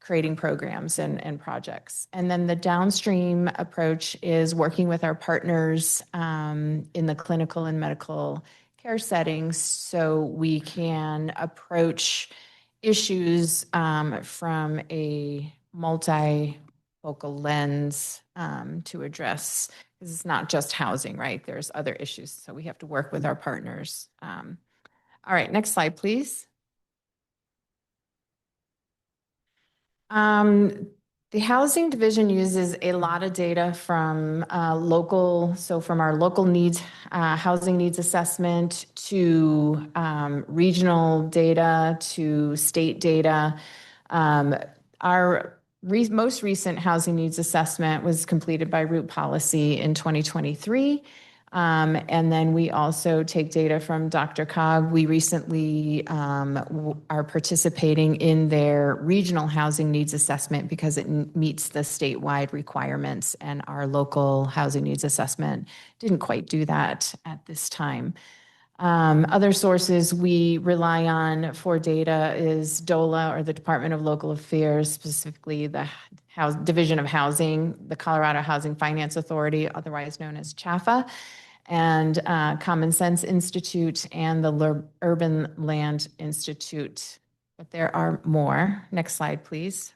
creating programs and projects? And then the downstream approach is working with our partners in the clinical and medical care settings, so we can approach issues from a multifocal lens to address, because it's not just housing, right? There's other issues, so we have to work with our partners. All right, next slide, please. The housing division uses a lot of data from from our local needs, housing needs assessment, to regional data, to state data. Our most recent housing needs assessment was completed by Root Policy in 2023. And then we also take data from DRCOG. We recently are participating in their regional housing needs assessment because it meets the statewide requirements, and our local housing needs assessment didn't quite do that at this time. Other sources we rely on for data is DOLA, or the Department of Local Affairs, specifically the Division of Housing, the Colorado Housing Finance Authority, otherwise known as CHAFA, and Common Sense Institute, and the Urban Land Institute. But there are more. Next slide, please.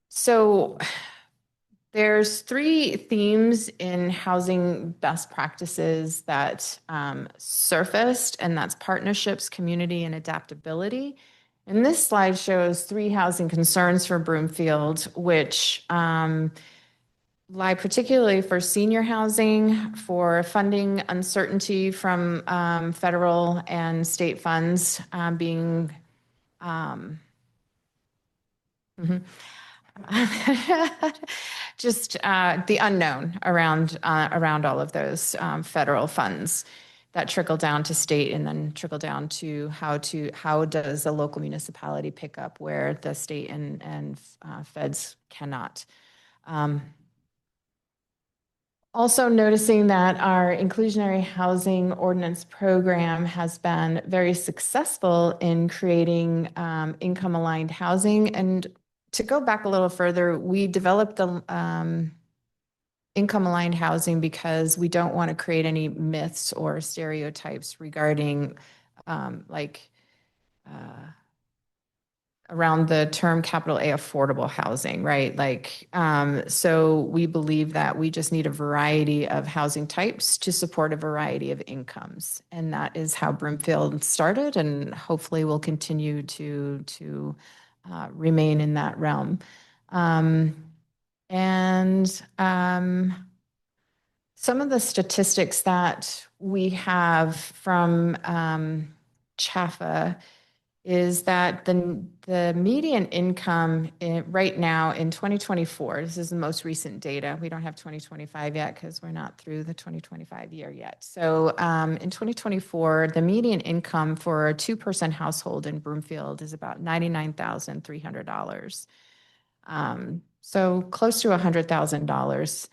So there's three themes in housing best practices that surfaced, and that's partnerships, community, and adaptability. And this slide shows three housing concerns for Broomfield, which lie particularly for senior housing, for funding uncertainty from federal and state funds being Mhm. Just the unknown around all of those federal funds that trickle down to state and then trickle down to how does a local municipality pick up where the state and feds cannot. Also noticing that our inclusionary housing ordinance program has been very successful in creating income-aligned housing. And to go back a little further, we developed the income-aligned housing because we don't want to create any myths or stereotypes regarding around the term capital A affordable housing, right? So we believe that we just need a variety of housing types to support a variety of incomes. And that is how Broomfield started and hopefully will continue to remain in that realm. Some of the statistics that we have from CHAFA is that the median income right now in 2024, this is the most recent data. We don't have 2025 yet because we're not through the 2025 year yet. So in 2024, the median income for a two-person household in Broomfield is about $99,300. So close to $100,000.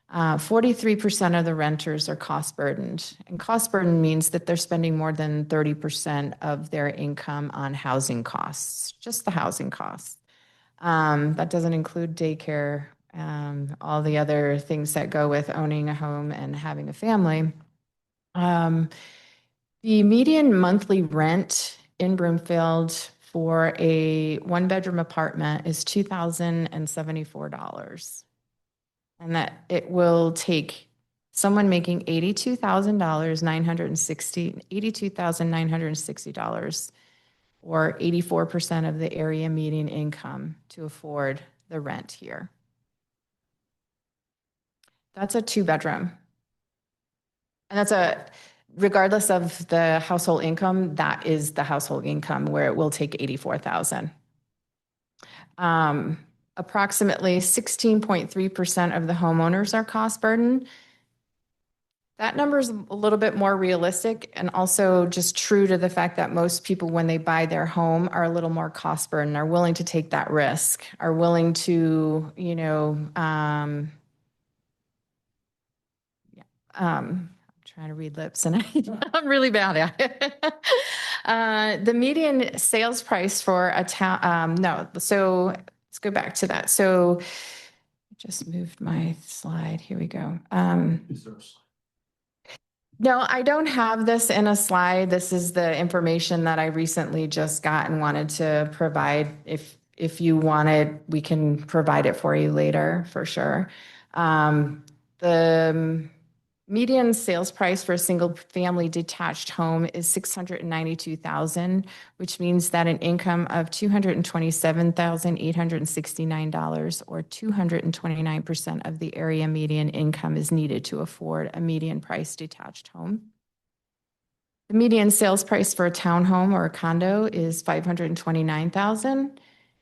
43% of the renters are cost burdened. And cost burden means that they're spending more than 30% of their income on housing costs, just the housing costs. That doesn't include daycare, all the other things that go with owning a home and having a family. The median monthly rent in Broomfield for a one-bedroom apartment is $2,074. And that it will take someone making $82,960, or 84% of the area median income to afford the rent here. That's a two-bedroom. And that's regardless of the household income, that is the household income where it will take 84,000. Approximately 16.3% of the homeowners are cost burdened. That number is a little bit more realistic and also just true to the fact that most people, when they buy their home, are a little more cost burdened, are willing to take that risk, are willing to, I'm trying to read lips and I'm really bad at it. The median sales price for a town, so let's go back to that. So I just moved my slide. Here we go. Is there a slide? No, I don't have this in a slide. This is the information that I recently just got and wanted to provide. If you want it, we can provide it for you later for sure. The median sales price for a single family detached home is $692,000, which means that an income of $227,869 or 229% of the area median income is needed to afford a median price detached home. The median sales price for a townhome or a condo is $529,000.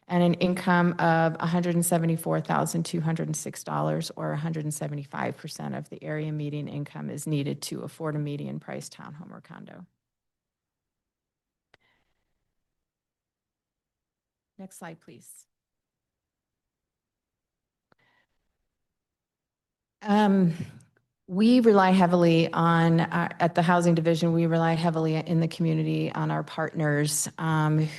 And an income of $174,206 or 175% of the area median income is needed to afford a median price townhome or condo. Next slide, please. We rely heavily on, at the Housing Division, we rely heavily in the community on our partners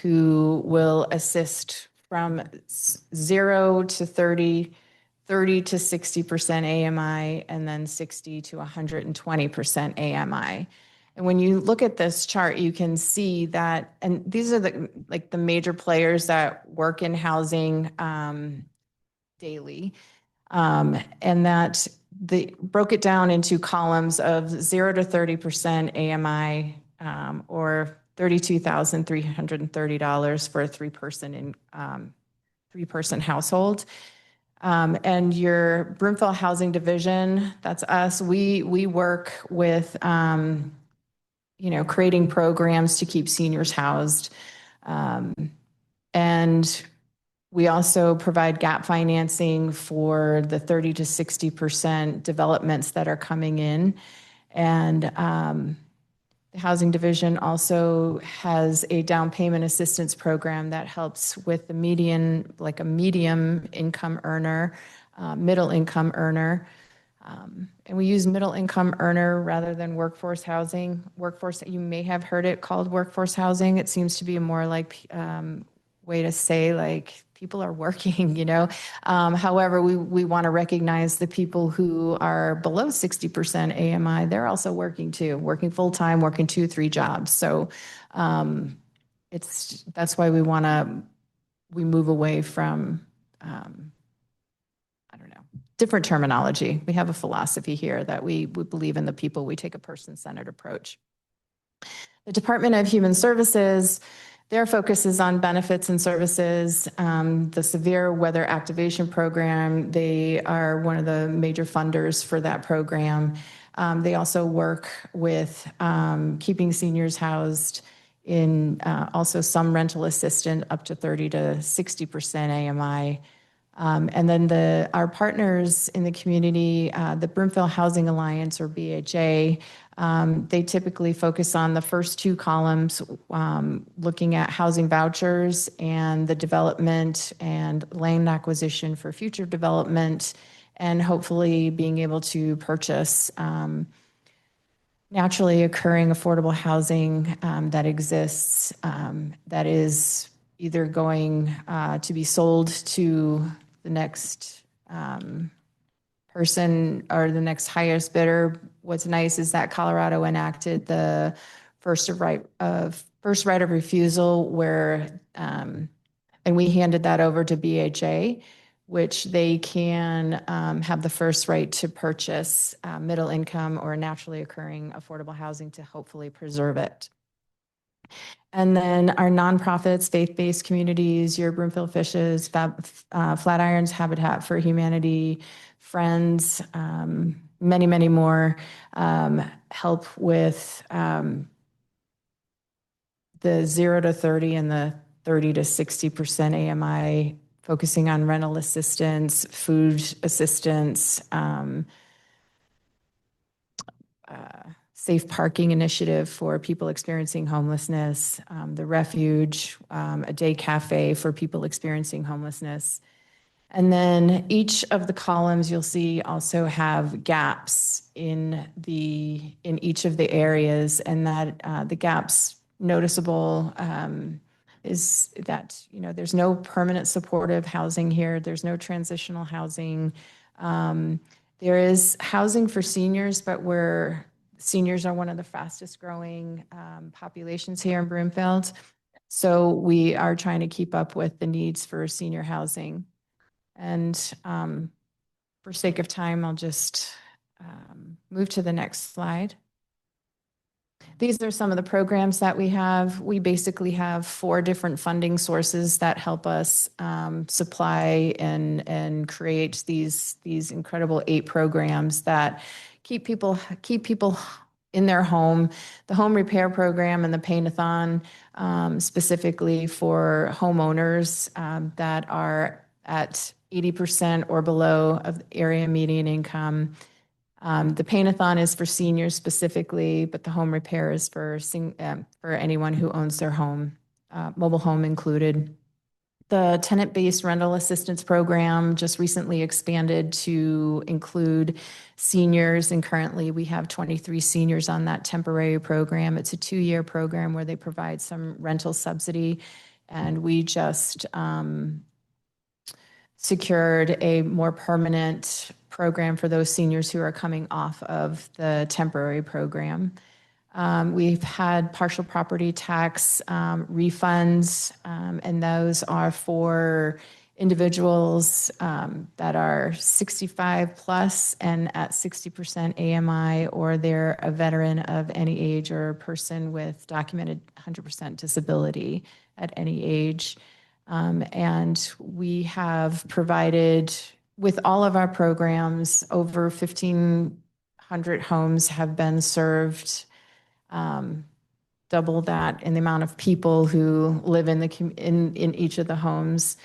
who will assist from 0 to 30, 30 to 60% AMI, and then 60 to 120% AMI. And when you look at this chart, you can see that, and these are the major players that work in housing daily, and that they broke it down into columns of 0 to 30% AMI, or $32,330 for a three-person household. And your Broomfield Housing Division, that's us. We work with, creating programs to keep seniors housed. And We also provide gap financing for the 30 to 60% developments that are coming in. And the Housing Division also has a down payment assistance program that helps with the median, like a medium income earner, middle income earner. And we use middle income earner rather than workforce housing. Workforce, you may have heard it called workforce housing. It seems to be a more like way to say like people are working, you know. However, we want to recognize the people who are below 60% AMI. They're also working too, working full time, working 2-3 jobs. So that's why we move away from I don't know, different terminology. We have a philosophy here that we believe in the people. We take a person-centered approach. The Department of Human Services, their focus is on benefits and services. The Severe Weather Activation Program, they are one of the major funders for that program. They also work with keeping seniors housed in also some rental assistance up to 30 to 60% AMI. And then our partners in the community, the Broomfield Housing Alliance, or BHA, they typically focus on the first 2 columns, looking at housing vouchers and the development and land acquisition for future development, and hopefully being able to purchase naturally occurring affordable housing that exists, that is either going to be sold to the next person or the next highest bidder. What's nice is that Colorado enacted the first right of refusal, where and we handed that over to BHA, which they can have the first right to purchase middle income or naturally occurring affordable housing to hopefully preserve it. And then our nonprofits, faith-based communities, your Broomfield Fishes, Flatirons, Habitat for Humanity, Friends, many, many more, help with the 0 to 30 and the 30 to 60% AMI, focusing on rental assistance, food assistance, safe parking initiative for people experiencing homelessness, the Refuge, a day cafe for people experiencing homelessness. And then each of the columns you'll see also have gaps in each of the areas, and that the gaps noticeable is that, you know, there's no permanent supportive housing here. There's no transitional housing. There is housing for seniors, but seniors are one of the fastest growing populations here in Broomfield. So we are trying to keep up with the needs for senior housing. And for sake of time, I'll just move to the next slide. These are some of the programs that we have. We basically have 4 different funding sources that help us supply and create these incredible 8 programs that keep people in their home. The home repair program and the Paint-A-Thon, specifically for homeowners that are at 80% or below of the area median income. The Paint-A-Thon is for seniors specifically, but the home repair is for anyone who owns their home, mobile home included. The tenant-based rental assistance program just recently expanded to include seniors, and currently we have 23 seniors on that temporary program. It's a 2-year program where they provide some rental subsidy, and we just secured a more permanent program for those seniors who are coming off of the temporary program. We've had partial property tax refunds, and those are for individuals that are 65 plus and at 60% AMI, or they're a veteran of any age or a person with documented 100% disability at any age. And we have provided, with all of our programs, over 1,500 homes have been served, double that in the amount of people who live in each of the homes.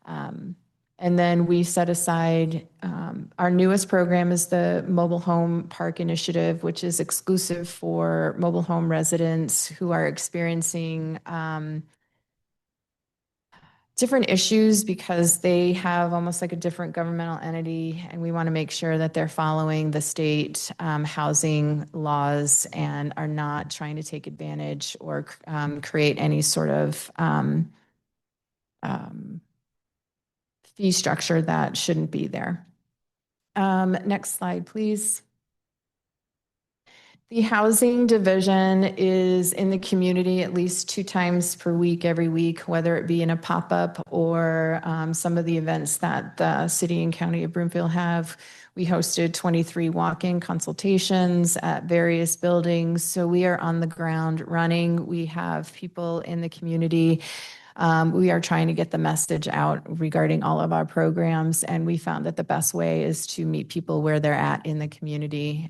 And then we set aside, our newest program is the Mobile Home Park Initiative, which is exclusive for mobile home residents who are experiencing different issues because they have almost like a different governmental entity, and we want to make sure that they're following the state housing laws and are not trying to take advantage or create any sort of fee structure that shouldn't be there. Next slide, please. The housing division is in the community at least 2 times per week, every week, whether it be in a pop-up or some of the events that the city and county of Broomfield have. We hosted 23 walk-in consultations at various buildings. So we are on the ground running. We have people in the community. We are trying to get the message out regarding all of our programs. And we found that the best way is to meet people where they're at in the community.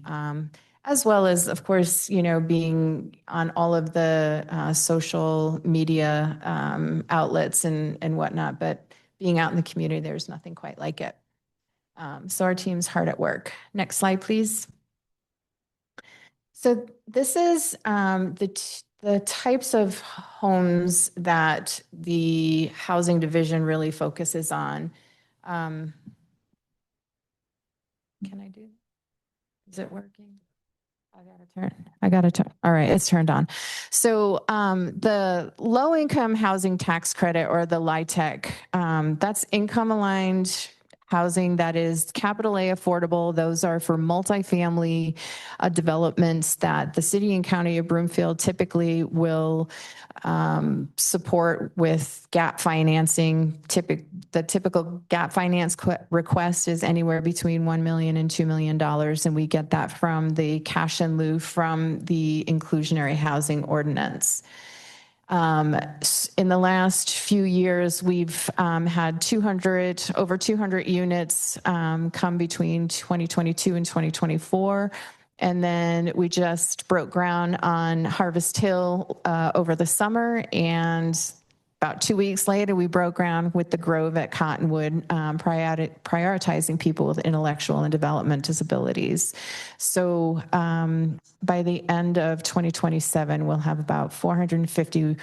As well as, of course, you know, being on all of the social media outlets and whatnot, but being out in the community, there's nothing quite like it. So our team's hard at work. Next slide, please. So this is the types of homes that the housing division really focuses on. Can I do? Is it working? I gotta turn. All right, it's turned on. So the low income housing tax credit, or the LIHTC, that's income aligned housing that is capital A affordable. Those are for multifamily developments that the city and county of Broomfield typically will support with gap financing. The typical gap finance request is anywhere between $1 million and $2 million, and we get that from the cash in lieu from the inclusionary housing ordinance. In the last few years, we've had over 200 units come between 2022 and 2024. And then we just broke ground on Harvest Hill over the summer, and about 2 weeks later, we broke ground with the Grove at Cottonwood, prioritizing people with intellectual and development disabilities. So by the end of 2027, we'll have about 451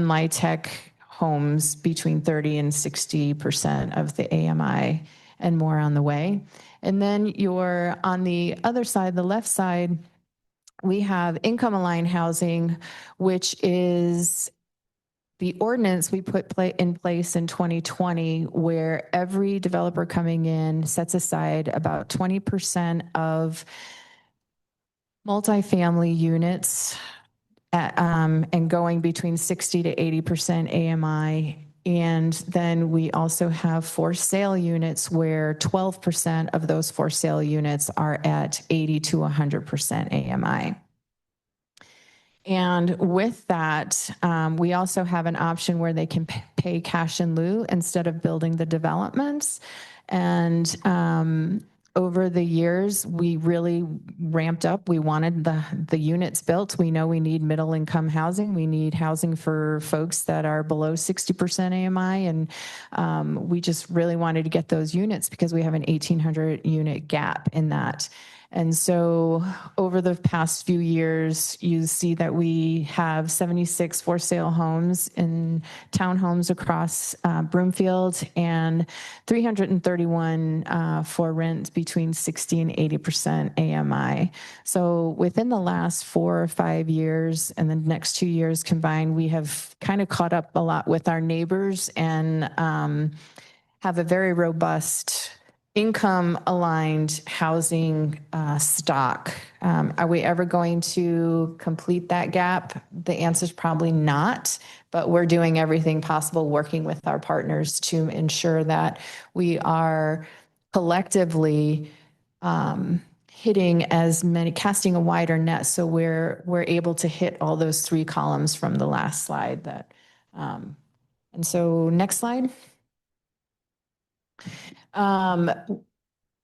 LIHTC homes, between 30 and 60% of the AMI, and more on the way. And then you're on the other side, the left side, we have income aligned housing, which is the ordinance we put in place in 2020, where every developer coming in sets aside about 20% of multifamily units and going between 60 to 80% AMI. And then we also have for sale units where 12% of those for sale units are at 80 to 100% AMI. And with that, we also have an option where they can pay cash in lieu instead of building the developments. And over the years, we really ramped up. We wanted the units built. We know we need middle income housing. We need housing for folks that are below 60% AMI. And we just really wanted to get those units because we have an 1,800 unit gap in that. And so over the past few years, you see that we have 76 for sale homes in townhomes across Broomfield, and 331 for rent between 60 and 80% AMI. So within the last 4 or 5 years and the next 2 years combined, we have kind of caught up a lot with our neighbors and have a very robust income aligned housing stock. Are we ever going to complete that gap? The answer is probably not, but we're doing everything possible, working with our partners to ensure that we are collectively hitting as many, casting a wider net, so we're able to hit all those 3 columns from the last slide. That and so next slide.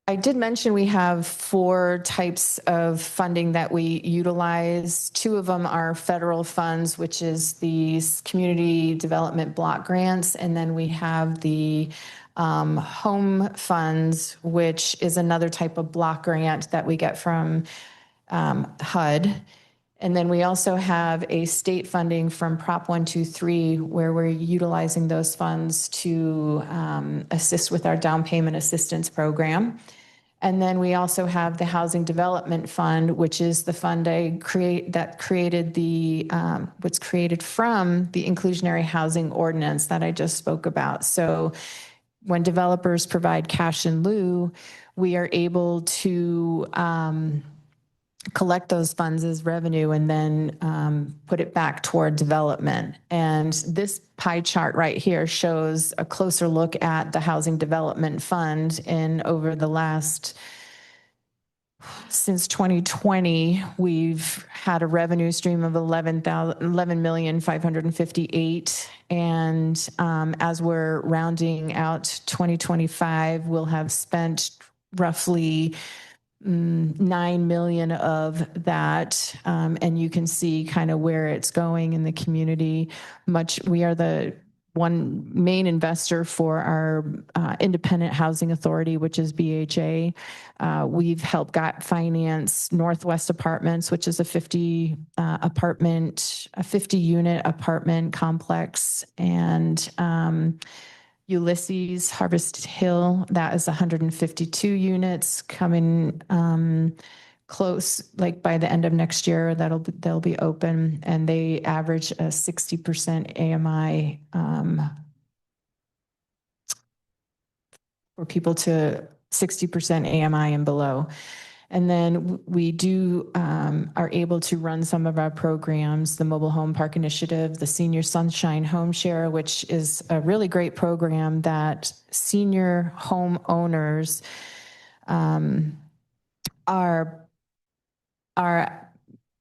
I did mention we have 4 types of funding that we utilize. 2 of them are federal funds, which is the community development block grants. And then we have the home funds, which is another type of block grant that we get from HUD. And then we also have a state funding from Prop 123, where we're utilizing those funds to assist with our down payment assistance program. And then we also have the Housing Development Fund, which is the fund that created the, what's created from the inclusionary housing ordinance that I just spoke about. So when developers provide cash in lieu, we are able to collect those funds as revenue and then put it back toward development. And this pie chart right here shows a closer look at the Housing Development Fund. And over the last, since 2020, we've had a revenue stream of 11,558,000. And as we're rounding out 2025, we'll have spent roughly 9 million of that. And you can see kind of where it's going in the community. We are the one main investor for our Independent Housing Authority, which is BHA. We've helped finance Northwest Apartments, which is a 50 unit apartment complex, and Ulysses Harvest Hill, that is 152 units coming close, like by the end of next year, they'll be open, and they average a 60% AMI for people to 60% AMI and below. And then we are able to run some of our programs, the Mobile Home Park Initiative, the Senior Sunshine Home Share, which is a really great program that senior homeowners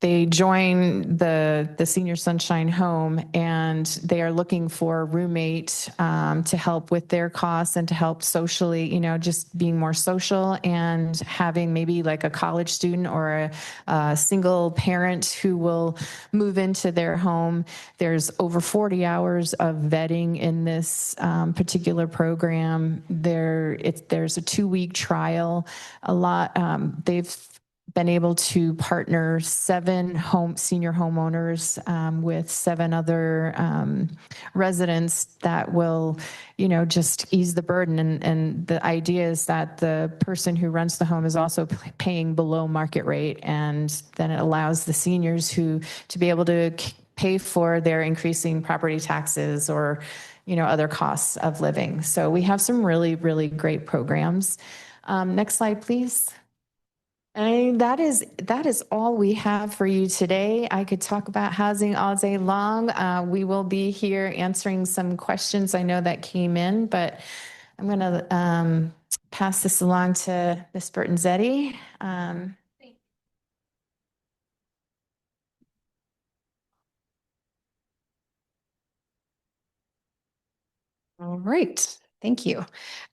they join the Senior Sunshine Home, and they are looking for a roommate to help with their costs and to help socially, just being more social, and having maybe like a college student or a single parent who will move into their home. There's over 40 hours of vetting in this particular program. There's a 2-week trial. They've been able to partner 7 senior homeowners with 7 other residents that will, just ease the burden. And the idea is that the person who runs the home is also paying below market rate, and then it allows the seniors to be able to pay for their increasing property taxes or, other costs of living. So we have some really, really great programs. Next slide, please. And that is all we have for you today. I could talk about housing all day long. We will be here answering some questions I know that came in, but I'm going to pass this along to Ms. Bertonzetti. All right. Thank you.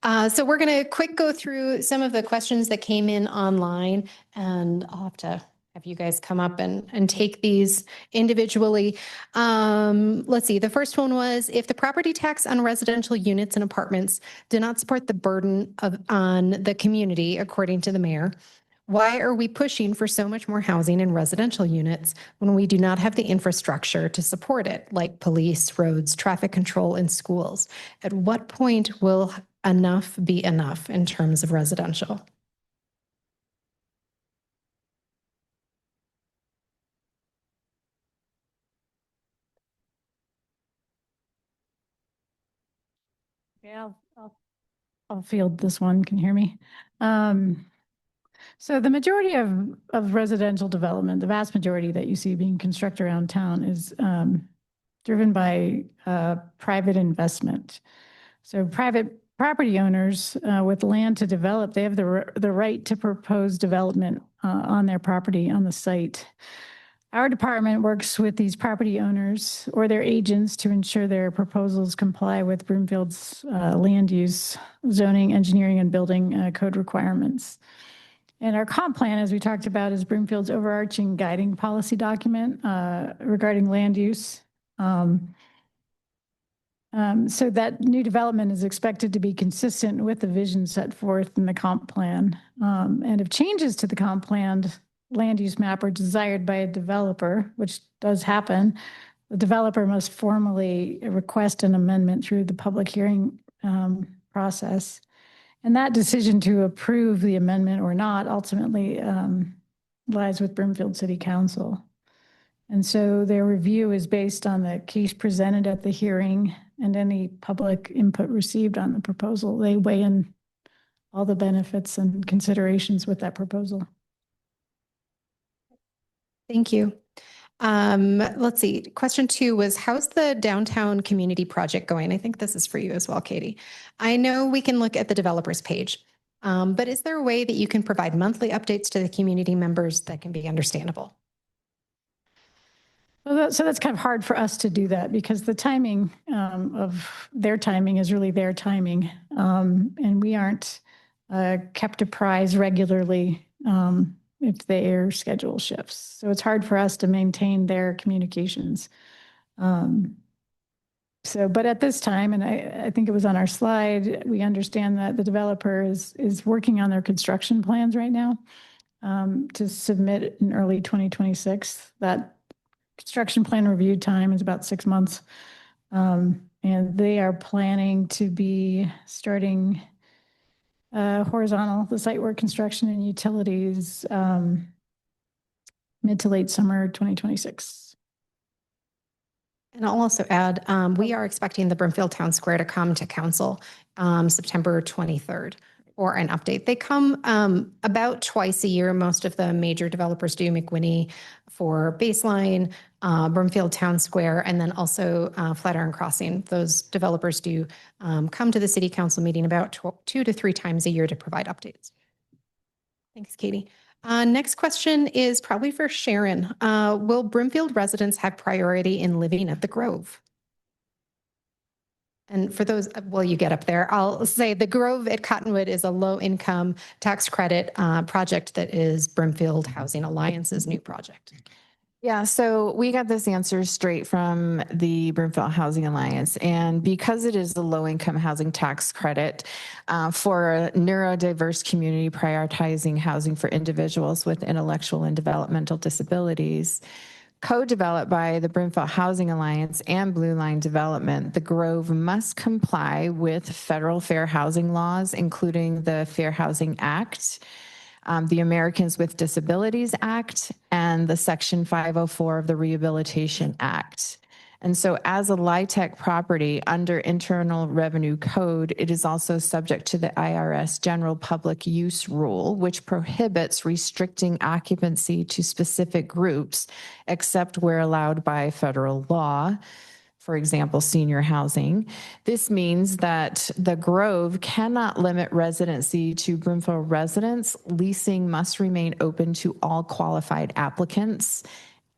So we're going to go through some of the questions that came in online, and I'll have to have you guys come up and take these individually. Let's see. The first one was, if the property tax on residential units and apartments did not support the burden on the community, according to the mayor, why are we pushing for so much more housing in residential units when we do not have the infrastructure to support it, like police, roads, traffic control, and schools? At what point will enough be enough in terms of residential? Yeah, I'll field this one. Can you hear me? So the majority of residential development, the vast majority that you see being constructed around town, is driven by private investment. So private property owners with land to develop, they have the right to propose development on their property, on the site. Our department works with these property owners or their agents to ensure their proposals comply with Broomfield's land use, zoning, engineering, and building code requirements. And our comp plan, as we talked about, is Broomfield's overarching guiding policy document regarding land use. So that new development is expected to be consistent with the vision set forth in the comp plan. And if changes to the comp plan land use map are desired by a developer, which does happen, the developer must formally request an amendment through the public hearing process. And that decision to approve the amendment or not ultimately lies with Broomfield City Council. And so their review is based on the case presented at the hearing and any public input received on the proposal. They weigh in all the benefits and considerations with that proposal. Thank you. Let's see. Question 2 was, how's the downtown community project going? I think this is for you as well, Katie. I know we can look at the developers page, but is there a way that you can provide monthly updates to the community members that can be understandable? Well, so that's kind of hard for us to do that because the timing of their timing is really their timing. And we aren't kept apprised regularly if their schedule shifts. So it's hard for us to maintain their communications. But at this time, and I think it was on our slide, we understand that the developer is working on their construction plans right now to submit in early 2026. That construction plan review time is about 6 months. And they are planning to be starting horizontal, the site work, construction, and utilities mid to late summer 2026. And I'll also add, we are expecting the Broomfield Town Square to come to council September 23rd for an update. They come about twice a year. Most of the major developers do. McWinney for Baseline, Broomfield Town Square, and then also Flatiron Crossing. Those developers do come to the city council meeting about 2 to 3 times a year to provide updates. Thanks, Katie. Next question is probably for Sharon. Will Broomfield residents have priority in living at the Grove? And for those, while you get up there, I'll say the Grove at Cottonwood is a low-income tax credit project that is Broomfield Housing Alliance's new project. Yeah, so we got this answer straight from the Broomfield Housing Alliance. And because it is the low-income housing tax credit for a neurodiverse community prioritizing housing for individuals with intellectual and developmental disabilities, co-developed by the Broomfield Housing Alliance and Blue Line Development, the Grove must comply with federal fair housing laws, including the Fair Housing Act, the Americans with Disabilities Act, and the Section 504 of the Rehabilitation Act. And so as a LIHTC property under Internal Revenue Code, it is also subject to the IRS General Public Use Rule, which prohibits restricting occupancy to specific groups, except where allowed by federal law. For example, senior housing. This means that the Grove cannot limit residency to Broomfield residents. Leasing must remain open to all qualified applicants,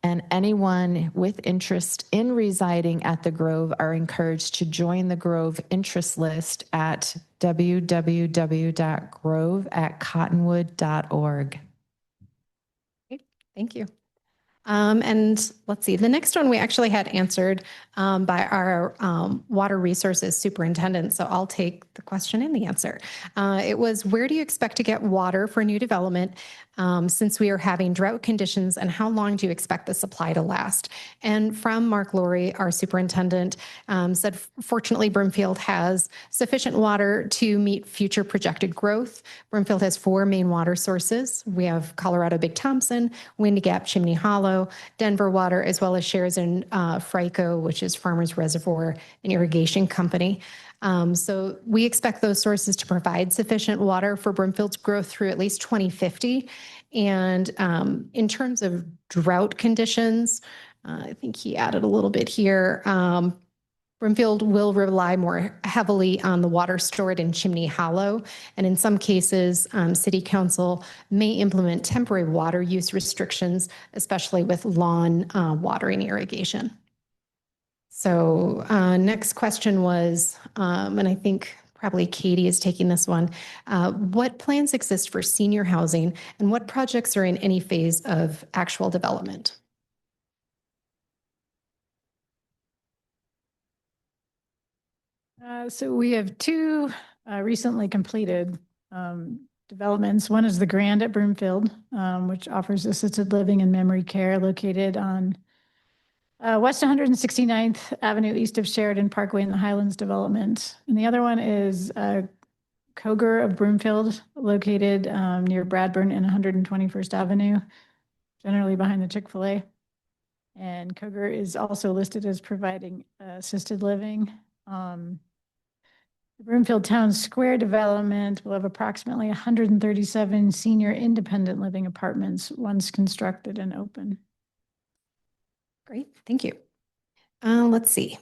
and anyone with interest in residing at the Grove are encouraged to join the Grove interest list at www.grove@cottonwood.org. Thank you. And let's see, the next one we actually had answered by our water resources superintendent. So I'll take the question and the answer. It was, where do you expect to get water for new development since we are having drought conditions, and how long do you expect the supply to last? And from Mark Laurie, our superintendent, said, fortunately, Broomfield has sufficient water to meet future projected growth. Broomfield has 4 main water sources. We have Colorado Big Thompson, Windy Gap, Chimney Hollow, Denver Water, as well as shares in FRICO, which is Farmers Reservoir and Irrigation Company. So we expect those sources to provide sufficient water for Broomfield's growth through at least 2050. And in terms of drought conditions, I think he added a little bit here. Brimfield will rely more heavily on the water stored in Chimney Hollow, and in some cases, City Council may implement temporary water use restrictions, especially with lawn watering irrigation. So next question was, and I think probably Katie is taking this one, what plans exist for senior housing and what projects are in any phase of actual development? So we have two recently completed developments. One is the Grand at Broomfield, which offers assisted living and memory care located on West 169th Avenue, east of Sheridan Parkway in the Highlands development. And the other one is Koger of Broomfield, located near Bradburn and 121st Avenue, generally behind the Chick-fil-A. And Koger is also listed as providing assisted living. The Broomfield Town Square development will have approximately 137 senior independent living apartments once constructed and open. Great, thank you. Let's see.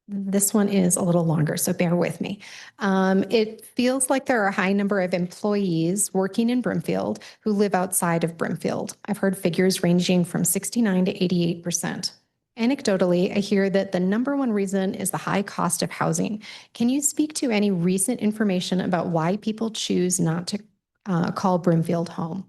This one is a little longer, so bear with me. It feels like there are a high number of employees working in Brimfield who live outside of Brimfield. I've heard figures ranging from 69 to 88%. Anecdotally, I hear that the number one reason is the high cost of housing. Can you speak to any recent information about why people choose not to call Brimfield home?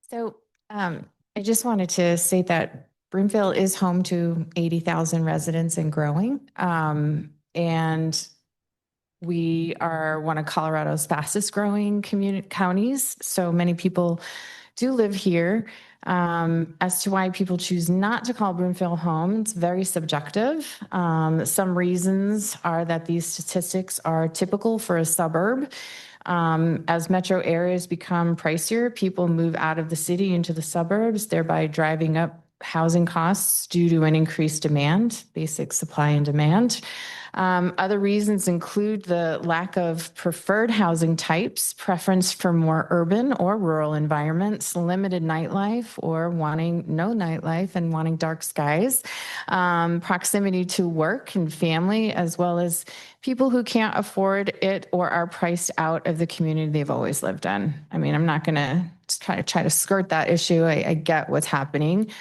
So I just wanted to say that Broomfield is home to 80,000 residents and growing. And we are one of Colorado's fastest growing counties. So many people do live here. As to why people choose not to call Broomfield home, it's very subjective. Some reasons are that these statistics are typical for a suburb. As metro areas become pricier, people move out of the city into the suburbs, thereby driving up housing costs due to an increased demand, basic supply and demand. Other reasons include the lack of preferred housing types, preference for more urban or rural environments, limited nightlife or wanting no nightlife and wanting dark skies, proximity to work and family, as well as people who can't afford it or are priced out of the community they've always lived in. I mean, I'm not going to try to skirt that issue. I get what's happening.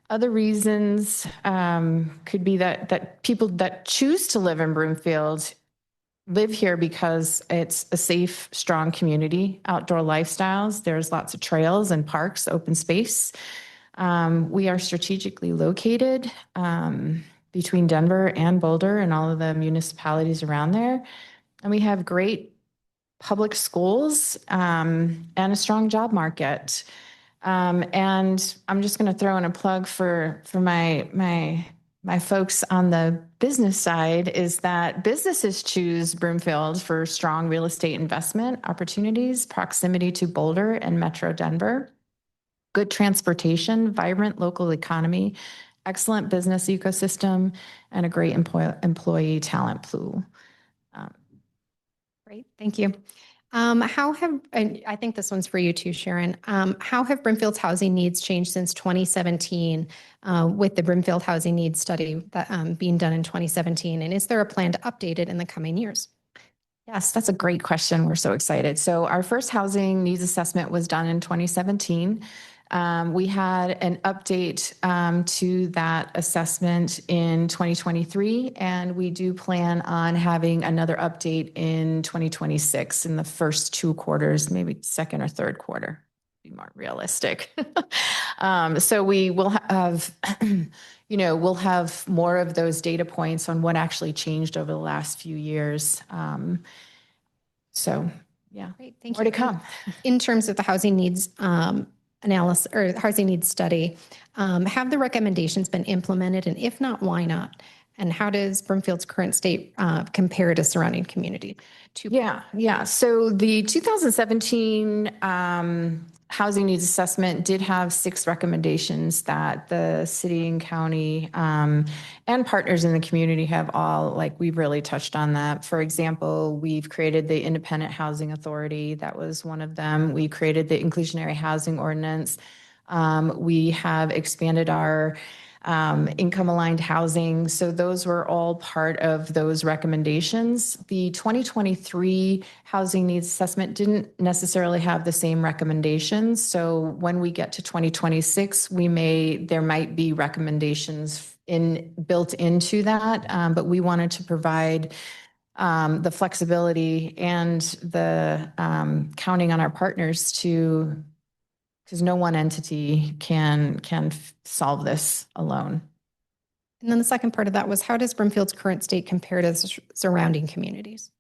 Other reasons could be that people that choose to live in Broomfield live here because it's a safe, strong community, outdoor lifestyles. There's lots of trails and parks, open space. We are strategically located between Denver and Boulder and all of the municipalities around there. And we have great public schools and a strong job market. And I'm just going to throw in a plug for my folks on the business side is that businesses choose Broomfield for strong real estate investment opportunities, proximity to Boulder and Metro Denver, good transportation, vibrant local economy, excellent business ecosystem, and a great employee talent pool. Great, thank you. And I think this one's for you too, Sharon. How have Brimfield's housing needs changed since 2017 with the Brimfield Housing Needs Study that being done in 2017? And is there a plan to update it in the coming years? Yes, that's a great question. We're so excited. So our first housing needs assessment was done in 2017. We had an update to that assessment in 2023, and we do plan on having another update in 2026 in the first 2 quarters, maybe second or third quarter, be more realistic. So we will have, we'll have more of those data points on what actually changed over the last few years. So yeah, Great, thank more you. to come. In terms of the housing needs analysis or housing needs study, have the recommendations been implemented? And if not, why not? And how does Brimfield's current state compare to surrounding community? Yeah. So the 2017 housing needs assessment did have 6 recommendations that the city and county and partners in the community have all, like, we've really touched on that. For example, we've created the Independent Housing Authority. That was one of them. We created the Inclusionary Housing Ordinance. We have expanded our income-aligned housing. So those were all part of those recommendations. The 2023 housing needs assessment didn't necessarily have the same recommendations. So when we get to 2026, there might be recommendations built into that, but we wanted to provide the flexibility and the counting on our partners because no one entity can solve this alone. And then the second part of that was, how does Broomfield's current state compare to surrounding communities?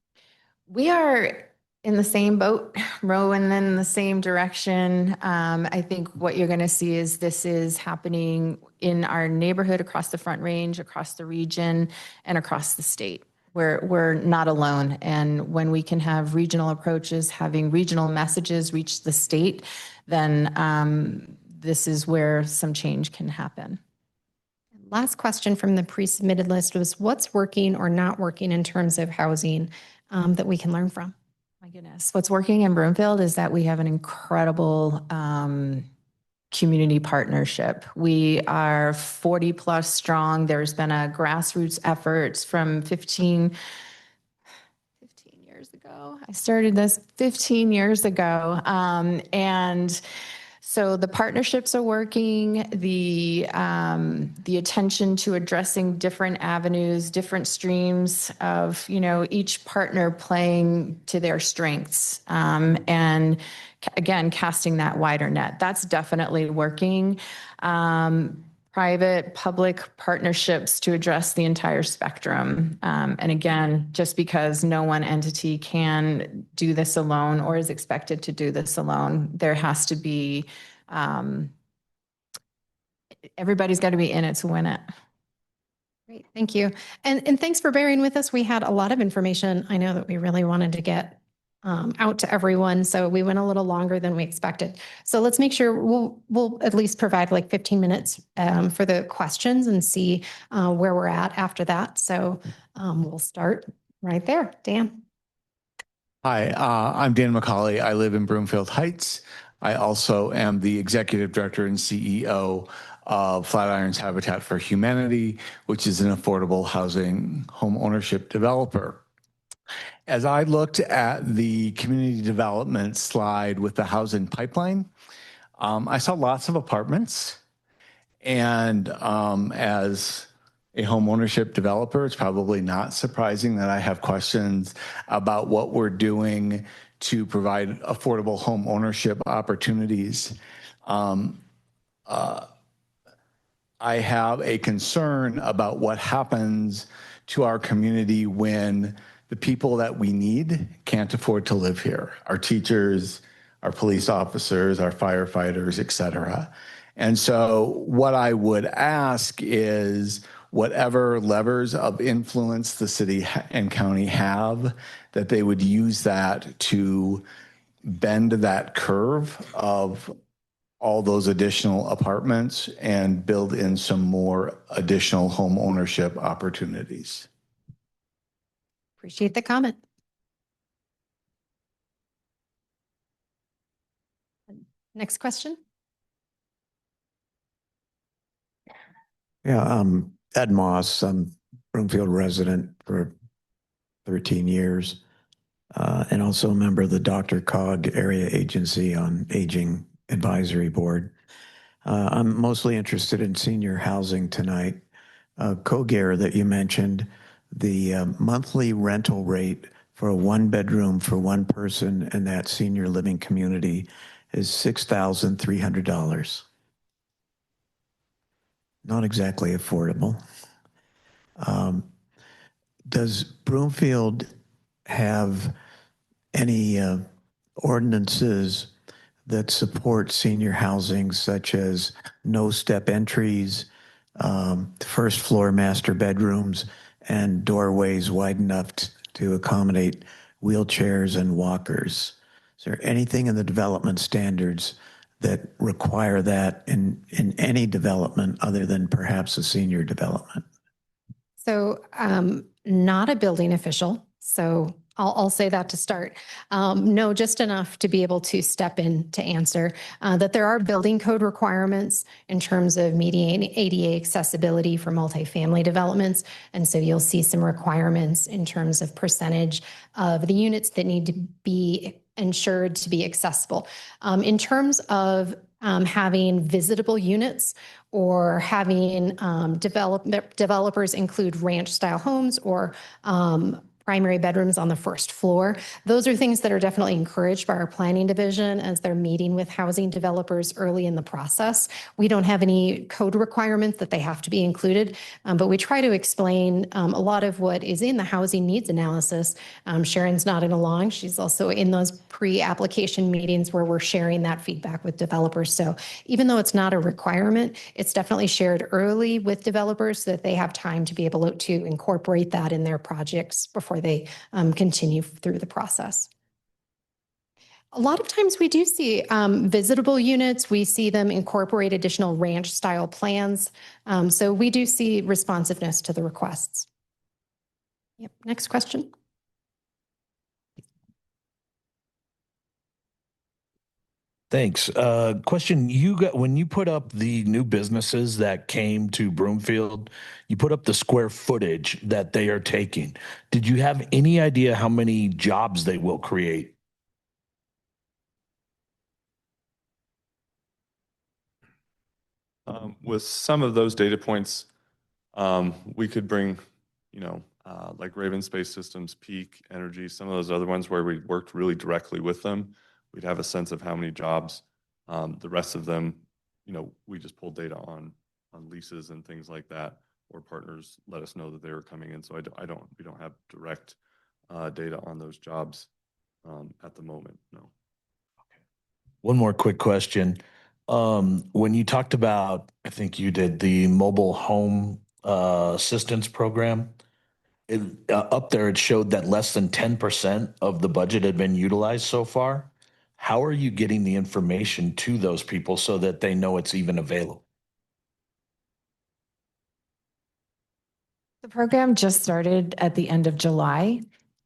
We are in the same boat, rowing in the same direction. I think what you're going to see is this is happening in our neighborhood, across the Front Range, across the region, and across the state. We're not alone. And when we can have regional approaches, having regional messages reach the state, then this is where some change can happen. Last question from the pre-submitted list was, what's working or not working in terms of housing that we can learn from? My goodness. What's working in Broomfield is that we have an incredible community partnership. We are 40 plus strong. There's been a grassroots efforts from 15 years ago. I started this 15 years ago. And so the partnerships are working, the attention to addressing different avenues, different streams of, each partner playing to their strengths. And again, casting that wider net. That's definitely working. Private, public partnerships to address the entire spectrum. And again, just because no one entity can do this alone or is expected to do this alone, there has to be, everybody's got to be in it to win it. Great, thank you. And thanks for bearing with us. We had a lot of information. I know that we really wanted to get out to everyone, so we went a little longer than we expected. So let's make sure we'll at least provide like 15 minutes for the questions and see where we're at after that. So we'll start right there. Dan. Hi, I'm Dan McCauley. I live in Broomfield Heights. I also am the executive director and CEO of Flatirons Habitat for Humanity, which is an affordable housing home ownership developer. As I looked at the community development slide with the housing pipeline, I saw lots of apartments. And as a home ownership developer, it's probably not surprising that I have questions about what we're doing to provide affordable home ownership opportunities. I have a concern about what happens to our community when the people that we need can't afford to live here. Our teachers, our police officers, our firefighters, et cetera. And so what I would ask is whatever levers of influence the city and county have, that they would use that to bend that curve of all those additional apartments and build in some more additional home ownership opportunities. Appreciate the comment. Next question. Yeah, Ed Moss. I'm Broomfield resident for 13 years, and also a member of the DRCOG Area Agency on Aging Advisory Board. I'm mostly interested in senior housing tonight. CoGare that you mentioned, the monthly rental rate for a one-bedroom for one person in that senior living community is $6,300. Not exactly affordable. Does Broomfield have any ordinances that support senior housing, such as no step entries, first floor master bedrooms, and doorways wide enough to accommodate wheelchairs and walkers? Is there anything in the development standards that require that in any development other than perhaps a senior development? So not a building official. So I'll say that to start. No, just enough to be able to step in to answer that there are building code requirements in terms of meeting ADA accessibility for multifamily developments. And so you'll see some requirements in terms of percentage of the units that need to be ensured to be accessible. In terms of having visitable units or having developers include ranch style homes or primary bedrooms on the first floor. Those are things that are definitely encouraged by our planning division as they're meeting with housing developers early in the process. We don't have any code requirements that they have to be included, but we try to explain a lot of what is in the housing needs analysis. Sharon's nodding along. She's also in those pre-application meetings where we're sharing that feedback with developers. So even though it's not a requirement, it's definitely shared early with developers so that they have time to be able to incorporate that in their projects before they continue through the process. A lot of times we do see visitable units. We see them incorporate additional ranch style plans. So we do see responsiveness to the requests. Yep. Next question. Thanks. Question, when you put up the new businesses that came to Broomfield, you put up the square footage that they are taking. Did you have any idea how many jobs they will create? With some of those data points, we could bring, like Raven Space Systems, Peak Energy, some of those other ones where we worked really directly with them. We'd have a sense of how many jobs. The rest of them, we just pulled data on leases and things like that, or partners let us know that they were coming in. So we don't have direct data on those jobs at the moment. No. Okay. One more quick question. When you talked about, I think you did the mobile home assistance program, up there it showed that less than 10% of the budget had been utilized so far. How are you getting the information to those people so that they know it's even available? The program just started at the end of July.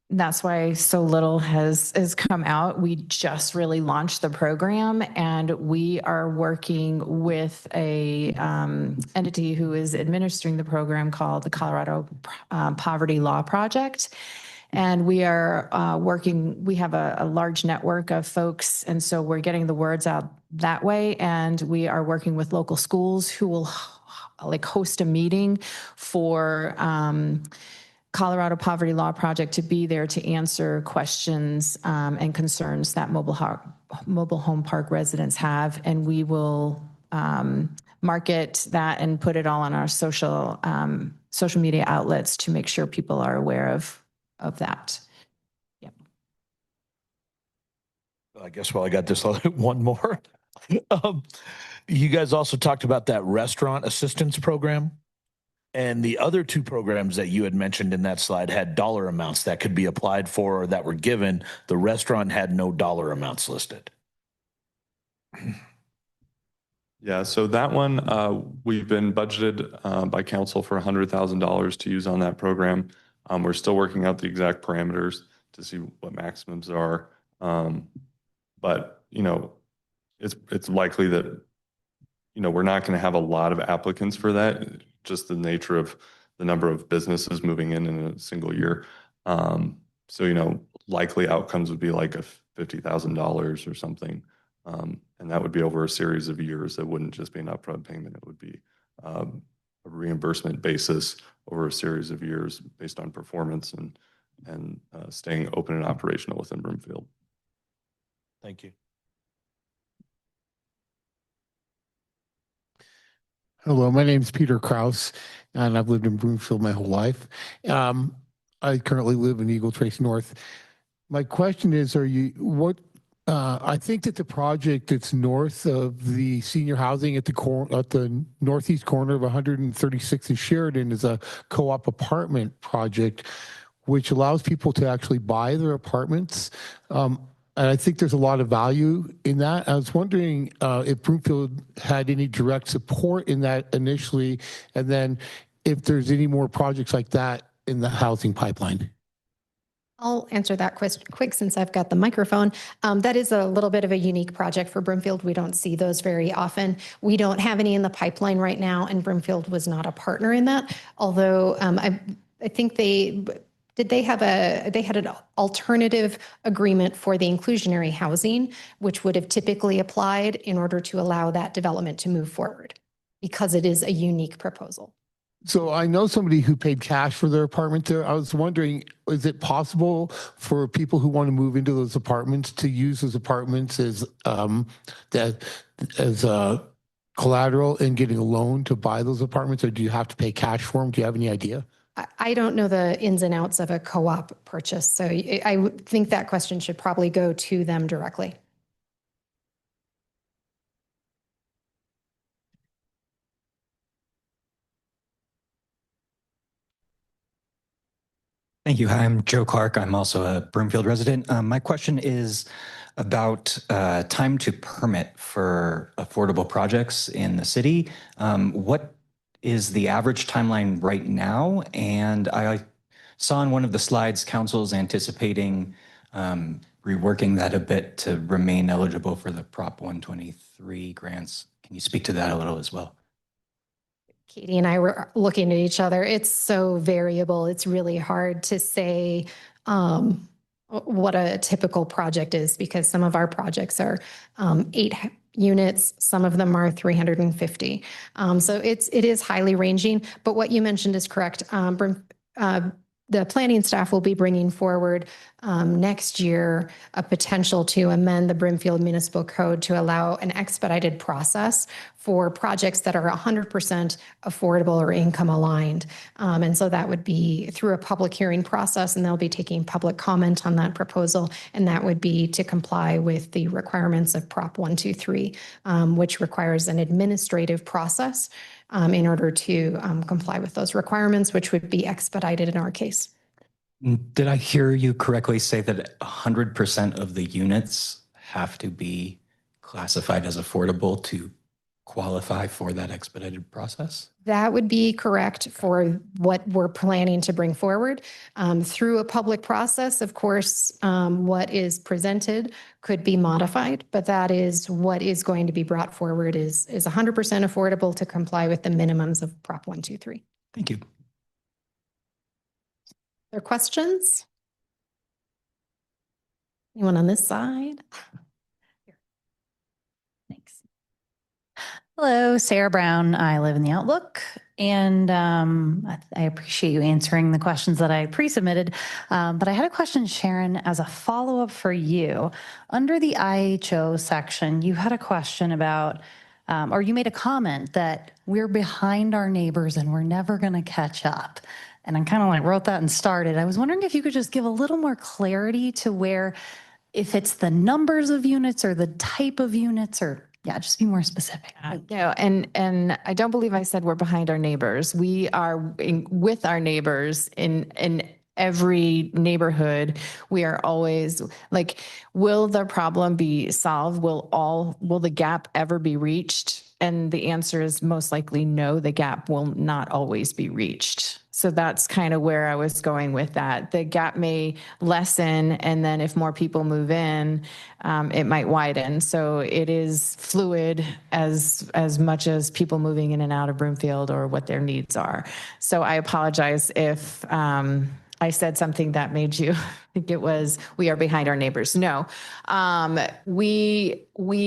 That's why so little has come out. We just really launched the program, and we are working with a entity who is administering the program called the Colorado Poverty Law Project. And we are we have a large network of folks, and so we're getting the words out that way. And we are working with local schools who will host a meeting for Colorado Poverty Law Project to be there to answer questions and concerns that mobile home park residents have. And we will market that and put it all on our social media outlets to make sure people are aware of that. Yep. I guess while I got this, one more. You guys also talked about that restaurant assistance program, and the other two programs that you had mentioned in that slide had dollar amounts that could be applied for or that were given. The restaurant had no dollar amounts listed. Yeah, so that one, we've been budgeted by council for $100,000 to use on that program. We're still working out the exact parameters to see what maximums are. But, it's likely that, we're not going to have a lot of applicants for that, just the nature of the number of businesses moving in a single year. So, likely outcomes would be like a $50,000 or something. And that would be over a series of years. It wouldn't just be an upfront payment. It would be a reimbursement basis over a series of years based on performance and staying open and operational within Broomfield. Thank you. Hello, my name is Peter Kraus, and I've lived in Broomfield my whole life. I currently live in Eagle Trace North. My question is, I think that the project that's north of the senior housing at the northeast corner of 136th and Sheridan is a co-op apartment project, which allows people to actually buy their apartments. and I think there's a lot of value in that. I was wondering if Broomfield had any direct support in that initially, and then if there's any more projects like that in the housing pipeline. I'll answer that question quick since I've got the microphone. That is a little bit of a unique project for Broomfield. We don't see those very often. We don't have any in the pipeline right now, and Broomfield was not a partner in that. Although I think they had an alternative agreement for the inclusionary housing, which would have typically applied in order to allow that development to move forward, because it is a unique proposal. So I know somebody who paid cash for their apartment there. I was wondering, is it possible for people who want to move into those apartments to use those apartments as collateral in getting a loan to buy those apartments, or do you have to pay cash for them? Do you have any idea? I don't know the ins and outs of a co-op purchase, so I would think that question should probably go to them directly. Thank you. Hi, I'm Joe Clark. I'm also a Broomfield resident. My question is about time to permit for affordable projects in the city. What is the average timeline right now? And I saw in one of the slides, council's anticipating reworking that a bit to remain eligible for the Prop 123 grants. Can you speak to that a little as well? Katie and I were looking at each other. It's so variable. It's really hard to say what a typical project is, because some of our projects are 8 units, some of them are 350. So it is highly ranging, but what you mentioned is correct. The planning staff will be bringing forward next year a potential to amend the Broomfield Municipal Code to allow an expedited process for projects that are 100% affordable or income aligned. And so that would be through a public hearing process, and they'll be taking public comment on that proposal. And that would be to comply with the requirements of Prop 123, which requires an administrative process in order to comply with those requirements, which would be expedited in our case. Did I hear you correctly say that 100% of the units have to be classified as affordable to qualify for that expedited process? That would be correct for what we're planning to bring forward. Through a public process, of course, what is presented could be modified, but that is what is going to be brought forward is 100% affordable to comply with the minimums of Prop 123. Thank you. Other questions? Anyone on this side? Thanks. Hello, Sarah Brown. I live in the Outlook, and I appreciate you answering the questions that I pre-submitted. But I had a question, Sharon, as a follow-up for you. Under the IHO section, you had a question about, or you made a comment that we're behind our neighbors and we're never going to catch up. And I kind of like wrote that and started. I was wondering if you could just give a little more clarity to where, if it's the numbers of units or the type of units, or just be more specific. Yeah, and I don't believe I said we're behind our neighbors. We are with our neighbors in every neighborhood. We are always like, will the problem be solved? Will the gap ever be reached? And the answer is most likely no, the gap will not always be reached. So that's kind of where I was going with that. The gap may lessen, and then if more people move in, it might widen. So it is fluid as much as people moving in and out of Broomfield or what their needs are. So I apologize if I said something that made you think it was, we are behind our neighbors. No, we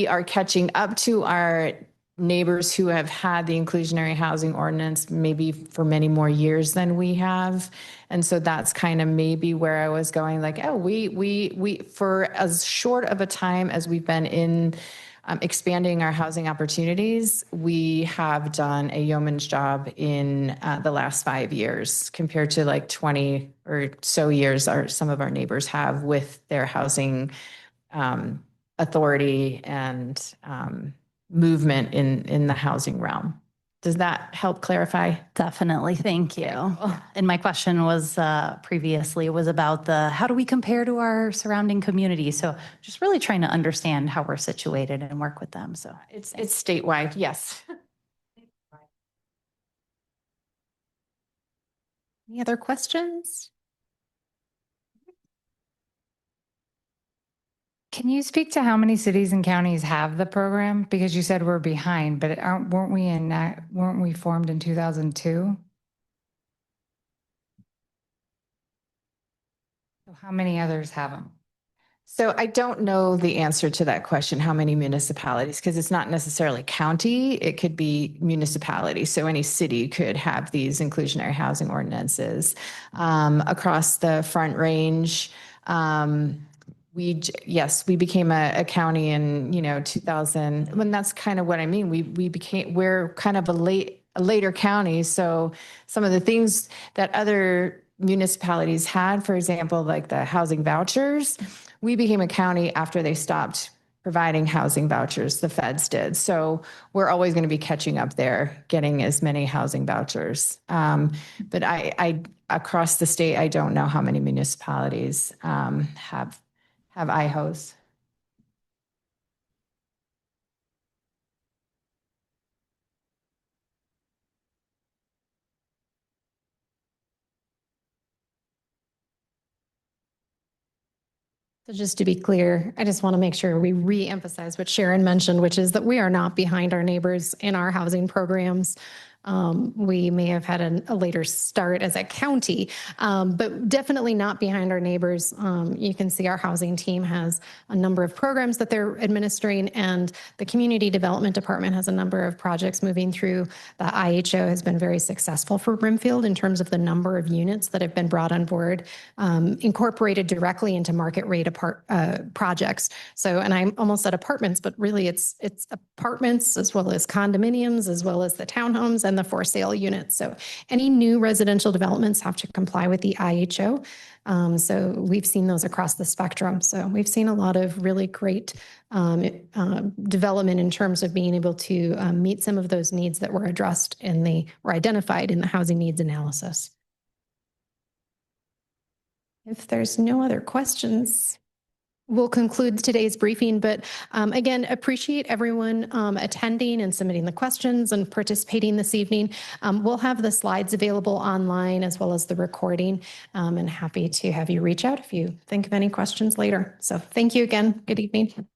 are catching up to our neighbors who have had the inclusionary housing ordinance maybe for many more years than we have. And so that's kind of maybe where I was going, like, oh, we for as short of a time as we've been in expanding our housing opportunities, we have done a yeoman's job in the last 5 years compared to like 20 or so years some of our neighbors have with their housing authority and movement in the housing realm. Does that help clarify? Definitely. Thank you. And my question was previously was about how do we compare to our surrounding community? So just really trying to understand how we're situated and work with them. So It's statewide, yes. Any other questions? Can you speak to how many cities and counties have the program? Because you said we're behind, but weren't we formed in 2002? So how many others have them? So I don't know the answer to that question, how many municipalities, because it's not necessarily county, it could be municipality. So any city could have these inclusionary housing ordinances. Across the Front Range, yes, we became a county in 2000. When that's kind of what I mean. We're kind of a later county. So some of the things that other municipalities had, for example, like the housing vouchers, we became a county after they stopped providing housing vouchers. The feds did. So we're always going to be catching up there, getting as many housing vouchers. But I across the state, I don't know how many municipalities have IHOs. So just to be clear, I just want to make sure we re-emphasize what Sharon mentioned, which is that we are not behind our neighbors in our housing programs. We may have had a later start as a county, but definitely not behind our neighbors. You can see our housing team has a number of programs that they're administering, and the Community Development Department has a number of projects moving through. The IHO has been very successful for Brimfield in terms of the number of units that have been brought on board, incorporated directly into market rate projects. So, and I almost said apartments, but really it's apartments as well as condominiums, as well as the townhomes and the for sale units. So any new residential developments have to comply with the IHO. So we've seen those across the spectrum. So we've seen a lot of really great development in terms of being able to meet some of those needs that were addressed or identified in the housing needs analysis. If there's no other questions, we'll conclude today's briefing, but again, appreciate everyone attending and submitting the questions and participating this evening. We'll have the slides available online as well as the recording, and happy to have you reach out if you think of any questions later. So thank you again. Good evening.